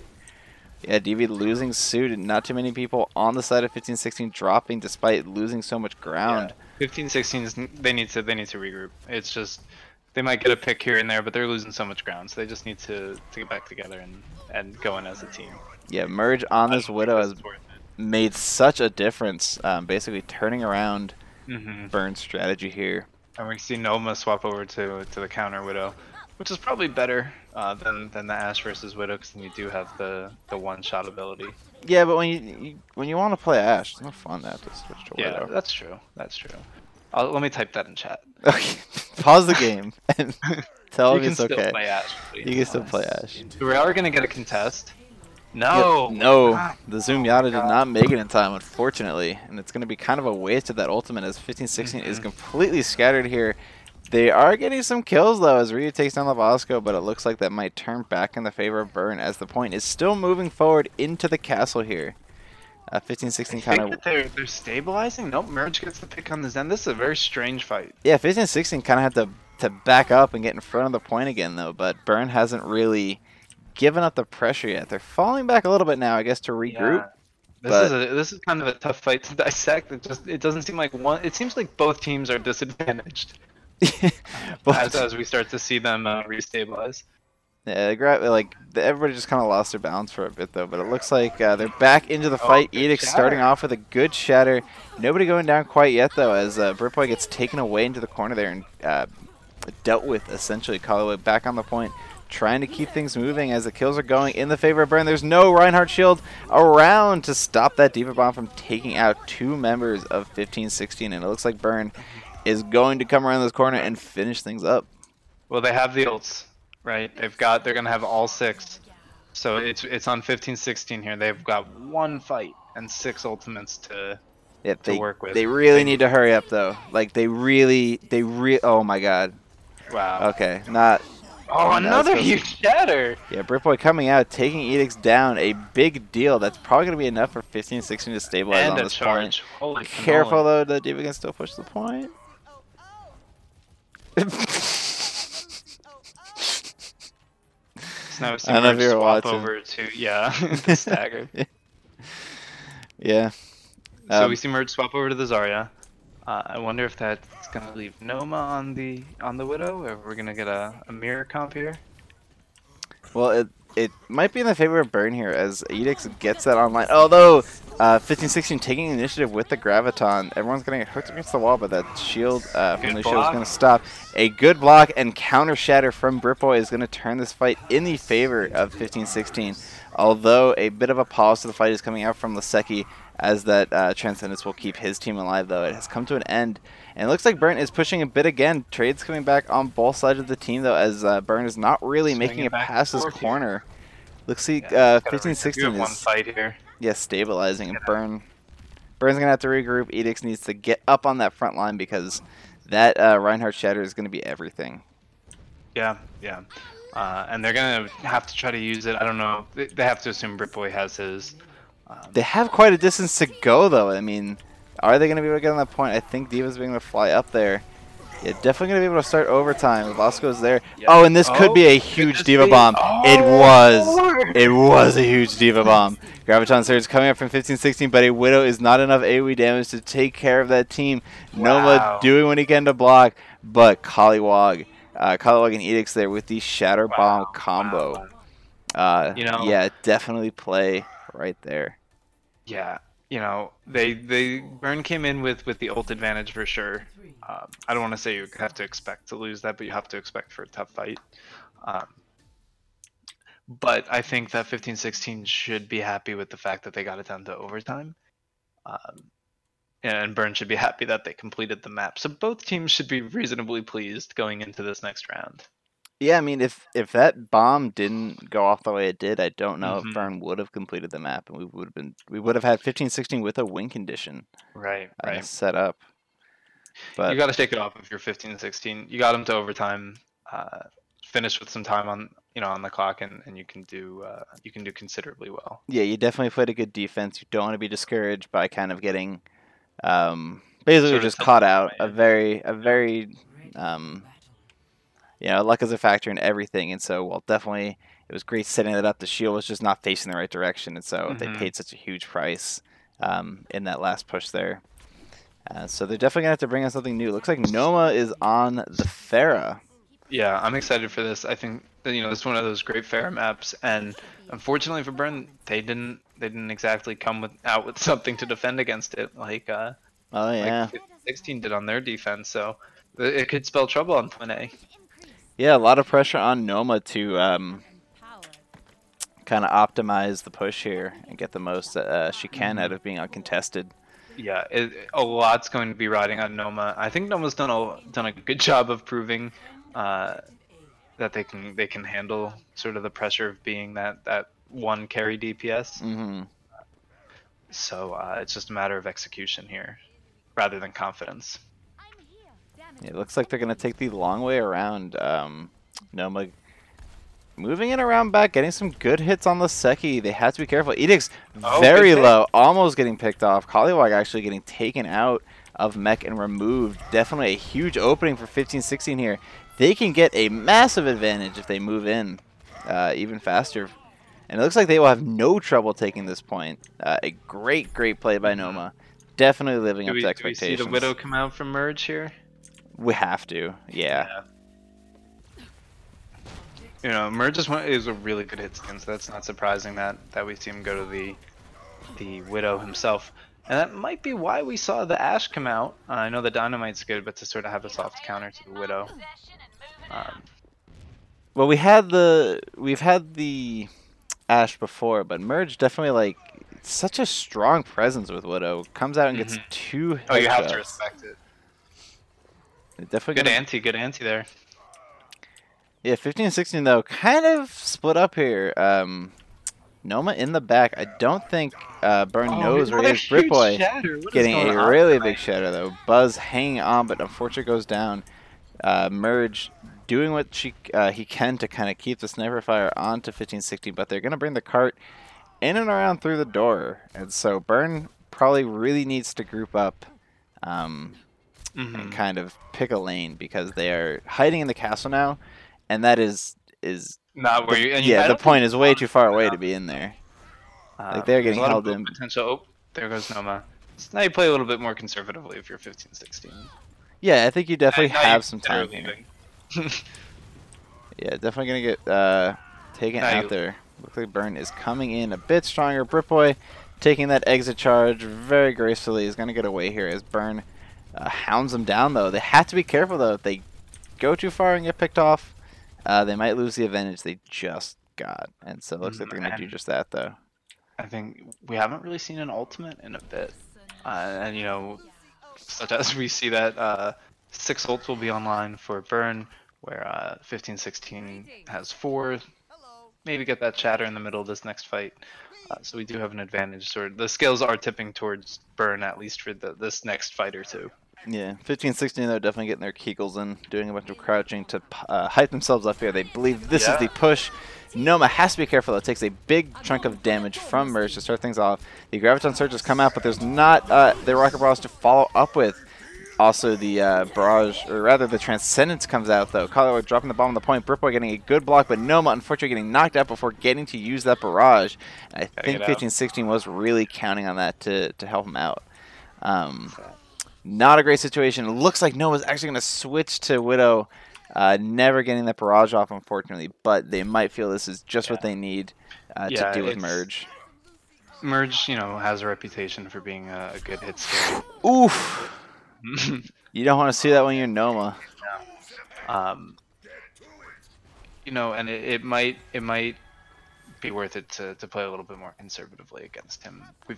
Yeah, DV losing suit, and not too many people on the side of 15-16 dropping despite losing so much ground. Yeah. 15-16, they need to regroup. It's just they might get a pick here and there, but they're losing so much ground, so they just need to get back together and go in as a team. Yeah, Merge on this Widow has made such a difference, basically turning around Burn's strategy here. And we see Noma swap over to the counter Widow, which is probably better than the Ashe versus Widow, because then you do have the one-shot ability. Yeah, but when you want to play Ashe, it's not fun to have to switch to Widow. Yeah, that's true. That's true. Let me type that in chat. Okay, pause the game and tell him it's okay. Play Ashe, you can still play Ashe. We are going to get a contest. No! Yep, no, the Zoom Yada did not make it in time, unfortunately, and it's going to be kind of a waste of that ultimate as 15-16 is completely scattered here. They are getting some kills, though, as Ryu takes down the Volskaya, but it looks like that might turn back in the favor of Burn, as the point is still moving forward into the castle here. 15-16 kind of... They're stabilizing? Nope, Merge gets the pick on the Zen. This is a very strange fight. Yeah, 15-16 kind of had to back up and get in front of the point again, though, but Burn hasn't really given up the pressure yet. They're falling back a little bit now, I guess, to regroup. Yeah. This is kind of a tough fight to dissect. It doesn't seem like one. It seems like both teams are disadvantaged as we start to see them restabilize. Yeah, everybody just kind of lost their balance for a bit, though. But it looks like they're back into the fight. Edict starting off with a good shatter. Nobody going down quite yet, though, as Direboyd gets taken away into the corner there and dealt with, essentially. Collyway back on the point, trying to keep things moving as the kills are going in the favor of Burn. There's no Reinhardt shield around to stop that Diva Bomb from taking out two members of 15-16, and it looks like Burn is going to come around this corner and finish things up. Well, they have the ults, right? They're gonna have all 6, so it's on 15-16 here. They've got one fight and 6 ultimates to work with. They really need to hurry up, though. Like they really. Oh my God. Wow. Okay, not. Oh, another huge shatter! Yeah, Direboyd coming out, taking Edicts down, a big deal. That's probably going to be enough for 15-16 to stabilize on this point. Holy Careful, though, the Diva can still push the point. So now we see Merge swap over to, the stagger. Yeah. So we see Merge swap over to the Zarya. I wonder if that's gonna leave Noma on the Widow, or if we're gonna get a mirror comp here. Well, it might be in the favor of Burn here as Edicts gets that online. Although 15-16 taking initiative with the Graviton, everyone's gonna get hooked against the wall, but that shield from the shield is gonna stop. A good block and counter shatter from Direboyd is gonna turn this fight in the favor of 15-16. Although a bit of a pause to the fight is coming out from Lijiang, as that Transcendence will keep his team alive, though. It has come to an end. And it looks like Burn is pushing a bit again. Trades coming back on both sides of the team, though, as Burn is not really making it past his corner. Looks like 15-16 is one fight here. Stabilizing. And Burn's going to have to regroup. Edicts needs to get up on that front line because that Reinhardt shatter is going to be everything. Yeah. And they're going to have to try to use it. I don't know. They have to assume Direboyd has his. They have quite a distance to go, though. I mean, are they going to be able to get on that point? I think Diva's being able to fly up there. Yeah, definitely going to be able to start overtime. Volskaya's there. Yep. Oh, and this could be a huge Diva Bomb. It was a huge Diva Bomb. Graviton Surge coming up from 15-16, but a Widow is not enough AoE damage to take care of that team. Wow. Noma doing what he can to block, but Collywog and Edicts there with the Shatter Bomb combo. Yeah, definitely play right there. Yeah, they Burn came in with the ult advantage for sure. I don't want to say you have to expect to lose that, but you have to expect for a tough fight. But I think that 15-16 should be happy with the fact that they got it down to overtime. And Burn should be happy that they completed the map. So both teams should be reasonably pleased going into this next round. Yeah, I mean, if that bomb didn't go off the way it did, I don't know if Hmm. Burn would have completed the map, and we would have had 15-16 with a win condition Right, right. set up. You But got to shake it off if you're 15-16. You got them to overtime. Uh, Finish with some time on on the clock, and you can do considerably well. yeah, you definitely played a good defense. You don't want to be discouraged by kind of getting basically Sort of just caught tilted one out. way. A very luck is a factor in everything, and so definitely it was great setting that up. The shield was just not facing the right direction, and so they Hmm. paid such a huge price in that last push there. So they're definitely gonna have to bring us something new. Looks like Noma is on the Pharah. Yeah, I'm excited for this. I think that, this is one of those great fair maps, and unfortunately for Burn, they didn't exactly come out with something to defend against it, Oh like yeah, 16 did on their defense. So it could spell trouble on Twin A. yeah. A lot of pressure on Noma to kind of optimize the push here and get the most she can out Hmm. of being uncontested. Yeah, a lot's going to be riding on Noma. I think Noma's done a good job of proving uh, that they can handle sort of the pressure of being that one carry DPS. Mm-hmm. So it's just a matter of execution here, rather than confidence. It looks like they're gonna take the long way around. Noma moving it around back, getting some good hits on the Seki. They have to be careful. Edict's Oh, good very pick. low, almost getting picked off. Collywog actually getting taken out of mech and removed. Definitely a huge opening for 15-16 here. They can get a massive advantage if they move in even faster. And it looks like they will have no trouble taking this point. A great play by Mhm. Noma. Definitely living Do up we to do we see the expectations. Widow come out from Merge here? We have to, yeah. Yeah. Merge is a really good hit skin, so that's not surprising that we see him go to the Widow himself. And that might be why we saw the Ashe come out. I know the Dynamite's good, but to sort of have a soft counter to the Widow. Um, Well, we've had the Ashe before, but Merge definitely like such a strong presence with Widow. Comes out and gets mhm. 2 Oh, you have to headshots. respect it. They're definitely Good gonna. anti, good anti there. Yeah, 15-16 though, kind of split up here. Noma in the back. I don't think Burn knows where he is. Britboy shatter. What is getting going a on really tonight? big shatter though. Buzz hanging on, but unfortunately goes down. Merge doing what he can to kind of keep the sniper fire onto 15-16, but they're gonna bring the cart in and around through the door, and so Burn probably really needs to group up and Hmm. kind of pick a lane because they are hiding in the castle now, and that is Not where the you. And yeah I the don't think point you is way want too to far split away to up. be in there. Like they're There's getting a lot of held boot in. potential. Oh, there goes Noma. So now you play a little bit more conservatively if you're 15-16. Yeah, I think you definitely Now you have some consider time here. leaving. Yeah, definitely gonna get taken Now out you there. Looks like Burn is coming in a bit stronger. Britboy taking that exit charge very gracefully is gonna get away here as Burn hounds them down though. They have to be careful though. If they go too far and get picked off, they might lose the advantage they just got. And so it looks like they're gonna do and just that though. I think we haven't really seen an ultimate in a bit. And such as we see that 6 ults will be online for Burn, where 15-16 has 4. Maybe get that chatter in the middle of this next fight. So we do have an advantage. The scales are tipping towards Burn, at least for this next fight or two. Yeah, 15-16 though, definitely getting their Kegels in, doing a bunch of crouching to hype themselves up here. They believe this is the push. Noma has to be careful. It takes a big chunk of damage from Merge to start things off. The Graviton Surges come out, but there's not the Rocket Barrage to follow up with. Also, the Barrage, or rather the Transcendence comes out, though. Colorado dropping the bomb on the point. Britboy getting a good block, but Noma, unfortunately, getting knocked out before getting to use that Barrage. And I think 15-16 was really counting on that to help him out. Not a great situation. It looks like Noma's actually going to switch to Widow. Never getting that barrage off, unfortunately, but they might feel this is just what they need to do with Merge. Merge, has a reputation for being a good hit skill. Oof! You don't want to see that when you're Noma. And it might be worth it to play a little bit more conservatively against him. It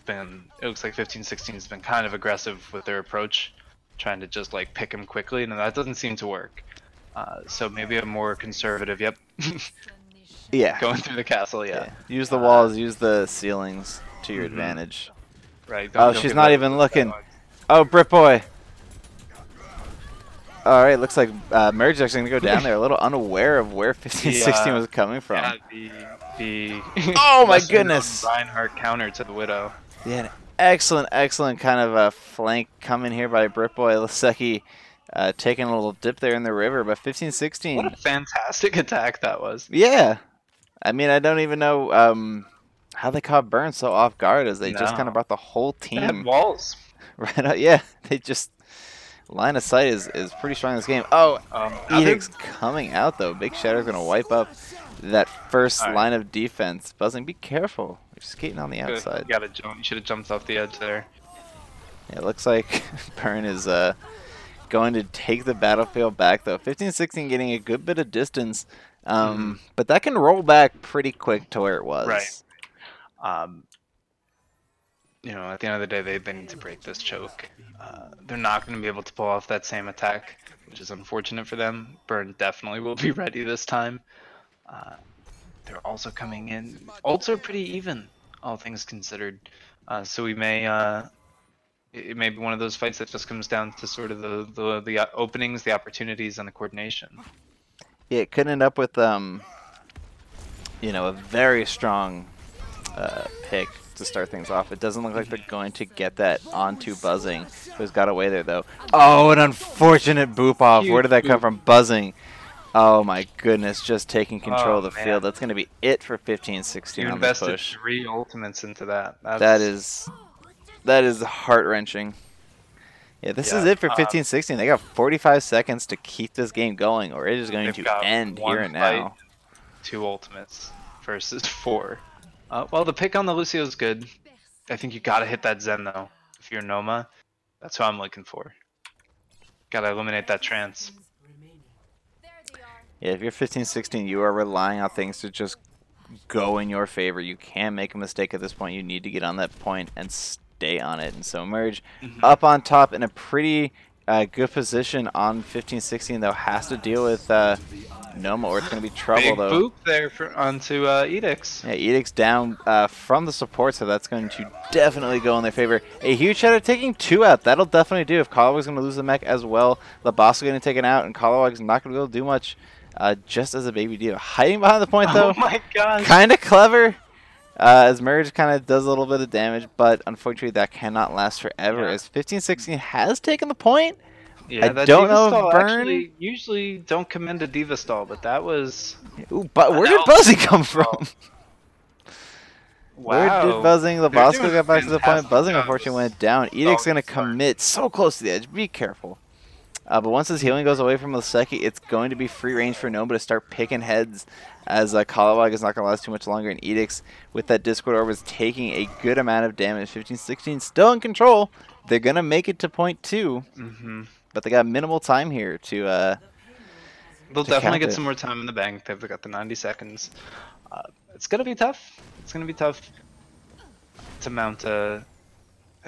looks like 15-16 has been kind of aggressive with their approach, trying to just like pick him quickly, and that doesn't seem to work. So maybe a more conservative. Yep. Yeah. Going through the castle. Yeah. Use the walls. Use the ceilings to your advantage. Right. Oh, she's not even looking. Oh, Brit Boy. All right, looks like Merge is actually going to go down there, a little unaware of where 1516 was coming from. Yeah, the oh my goodness! Reinhardt counter to the Widow. Yeah, an excellent kind of a flank coming here by Brit Boy. Lisecki taking a little dip there in the river, but 1516. What a fantastic attack that was. Yeah. I mean, I don't even know how they caught Burn so off guard as they just kind of brought the whole team. They had walls. Right out. Yeah, they just... Line of sight is pretty strong in this game. Oh, Edic's coming out, though. Big Shadow's going to wipe up that first line of defense. Buzzing, be careful. You're skating on the outside. You gotta jump. You should have jumped off the edge there. Yeah, it looks like Burn is going to take the battlefield back, though. 1516 getting a good bit of distance, but that can roll back pretty quick to where it was. Right. You know, at the end of the day, they need to break this choke. They're not going to be able to pull off that same attack, which is unfortunate for them. Burn definitely will be ready this time. They're also coming in. Ults are pretty even, all things considered. So we may, it may be one of those fights that just comes down to sort of the openings, the opportunities, and the coordination. Yeah, it could end up with, you know, a very strong pick to start things off. It doesn't look like they're going to get that onto Buzzing, who's got away there though. Oh, an unfortunate boop off. Where did that come from? Buzzing. Oh my goodness, just taking control of the field. That's going to be it for 1516 on the push. You invested 3 ultimates into that. That is heart-wrenching. Yeah, this is it for 1516. They got 45 seconds to keep this game going, or it is going to end here and now. 2 ultimates versus 4. Well, the pick on the Lucio is good. I think you gotta hit that Zen though. If you're Noma, that's what I'm looking for. Gotta eliminate that trance. Yeah, if you're 1516, you are relying on things to just go in your favor. You can't make a mistake at this point. You need to get on that point and stay on it. And so Merge up on top in a pretty good position on 1516, though, has to deal with Noma, or it's going to be trouble, Big though. Boop there onto Edic's. Yeah, Edic's down from the support, so that's going to definitely go in their favor. A huge shadow taking 2 out. That'll definitely do. If Kalawag's going to lose the mech as well, the boss is going to take it out, and Kalawag's not going to be able to do much just as a baby Diva. Hiding behind the point, though. Oh my gosh. Kind of clever. As Merge kind of does a little bit of damage, but unfortunately that cannot last forever. As 1516 has taken the point. Yeah, I that don't Diva know if stall Burn... actually usually don't commend a Diva stall, but that was... Ooh, but where did Buzzing come from? Wow. Where did Buzzing... The boss got back to the point. fantastic Buzzing jobs. unfortunately went down. Edic's going to sorry. commit so close to the edge. Be careful. But once his healing goes away from Lisecki, it's going to be free range for Noma to start picking heads, as Kalawag is not going to last too much longer, and Edic's with that Discord Orb is taking a good amount of damage. 1516 still in control. They're going to make it to point 2. But they got minimal time here to They'll definitely get some more time in the bank. They've got the 90 seconds. It's going to be tough. It's going to be tough to mount a...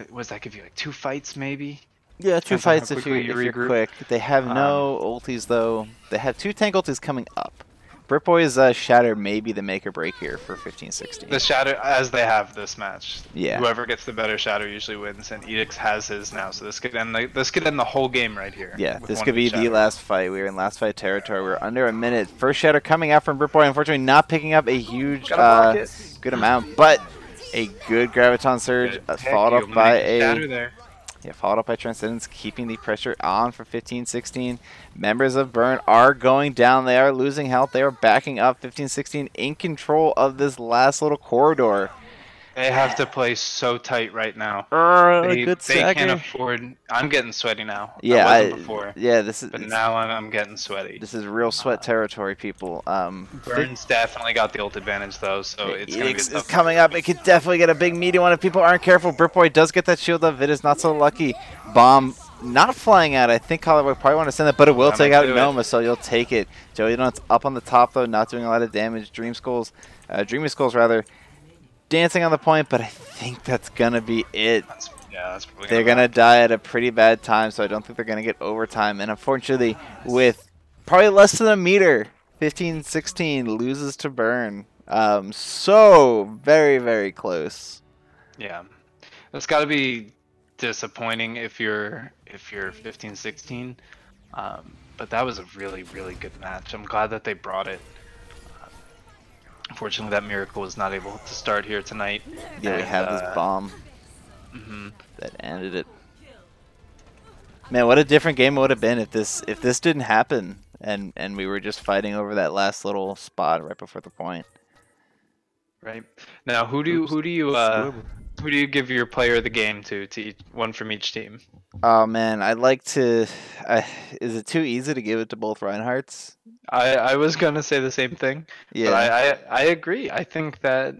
What does that give you, like 2 fights maybe? Yeah, 2 Depends on how fights if quickly you're you regroup. quick. They have no ultis, though. They have 2 tank ultis coming up. Britboy's Shatter may be the make or break here for 1516. The Shatter, as they have this match. Yeah. Whoever gets the better Shatter usually wins, and Edic's has his now, so this could end the whole game right here. Yeah, this could be the last fight. We were in last fight territory. We're under a minute. First Shatter coming out from Britboy, unfortunately not picking up a huge good amount, but a good Graviton Surge followed up by a... Yeah, followed up by Transcendence, keeping the pressure on for 1516. Members of Burn are going down. They are losing health. They are backing up. 1516 in control of this last little corridor. They have to play so tight right now. They can't afford... I'm getting sweaty now. Yeah, I wasn't before. Yeah, but now I'm getting sweaty. This is real sweat territory, people. Burn's definitely got the ult advantage, though, so it's going to be tough. Coming up. It could definitely get a big meaty one if people aren't careful. Britboy does get that shield up. It is not so lucky. Bomb not flying out. I think Colorado probably want to send it, but it will take out Noma, so you'll take it. Joey Donut's up on the top, though, not doing a lot of damage. Dreamy Skulls, rather, dancing on the point, but I think that's going to be it. That's probably they're going to die at a pretty bad time, so I don't think they're going to get overtime. And unfortunately, with probably less than a meter. 15-16 loses to Burn. So very, very close. Yeah, it's got to be disappointing if you're 15-16. But that was a really, really good match. I'm glad that they brought it. Unfortunately, that miracle was not able to start here tonight. Yeah, we have this bomb that ended it. Man, what a different game it would have been if this didn't happen and we were just fighting over that last little spot right before the point. Right. Now, who do you give your player of the game to one from each team? Oh man, I'd like to. Is it too easy to give it to both Reinhardts? I was gonna say the same thing. Yeah. But I agree. I think that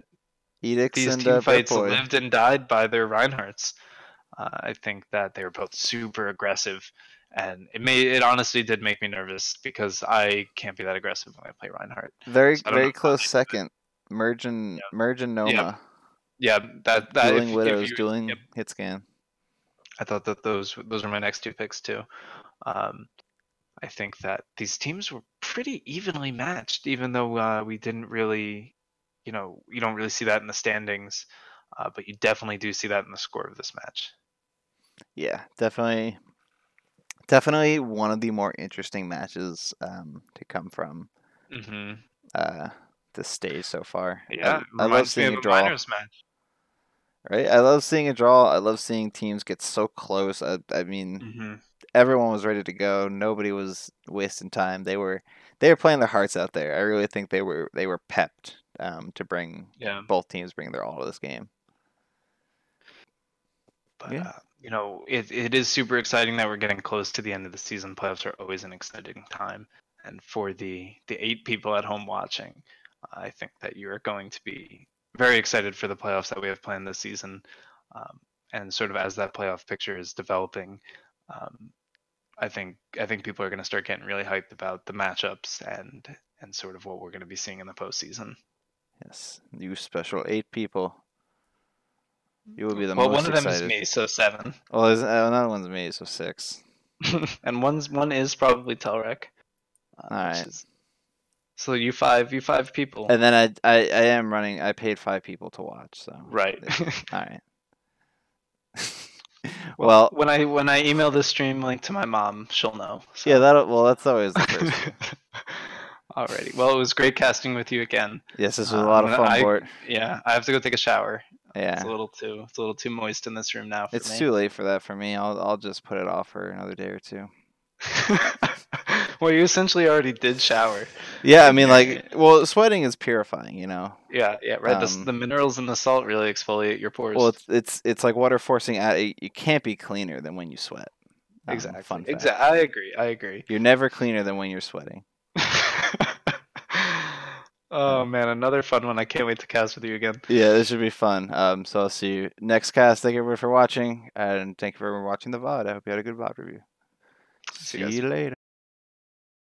Edicts these and team fights Direboyd. lived and died by their Reinhardts. I think that they were both super aggressive, and it honestly did make me nervous because I can't be that aggressive when I play Reinhardt. Very close second. Merge and Noma. Yeah, that Dueling Widows, dueling Hitscan. I thought that those were my next two picks too. I think that these teams were pretty evenly matched, even though we didn't really, you don't really see that in the standings, but you definitely do see that in the score of this match. Yeah, definitely one of the more interesting matches to come from this stage so far. Yeah, I love seeing a draw. Minors match. Right, I love seeing a draw. I love seeing teams get so close. I mean, everyone was ready to go. Nobody was wasting time. They were playing their hearts out there. I really think they were pepped to bring both teams bring their all to this game. But it is super exciting that we're getting close to the end of the season. Playoffs are always an exciting time, and for the 8 people at home watching, I think that you are going to be very excited for the playoffs that we have planned this season, and sort of as that playoff picture is developing, I think people are going to start getting really hyped about the matchups and sort of what we're going to be seeing in the postseason. Yes, you special 8 people. You will be the most excited. Well, one of them is me, so 7. Well, another one's me, so 6. And one is probably Telrek. All right. So you five people. And then I am running. I paid 5 people to watch. So right. All right. Well, when I email this stream link to my mom, she'll know. So. Yeah, that's always the first. Alrighty. Well, it was great casting with you again. Yes, this was a lot of fun, Bort. Yeah, I have to go take a shower. Yeah. It's a little too moist in this room now for me. It's too late for that for me. I'll just put it off for another day or 2. Well, you essentially already did shower. Yeah, I mean, sweating is purifying, Yeah, right. The minerals in the salt really exfoliate your pores. Well, it's like water forcing out. You can't be cleaner than when you sweat. Exactly. Fun fact. Exactly. I agree. You're never cleaner than when you're sweating. Oh man, another fun one. I can't wait to cast with you again. Yeah, this should be fun. So I'll see you next cast. Thank you everyone for watching, and thank you for watching the VOD. I hope you had a good VOD review. See you later.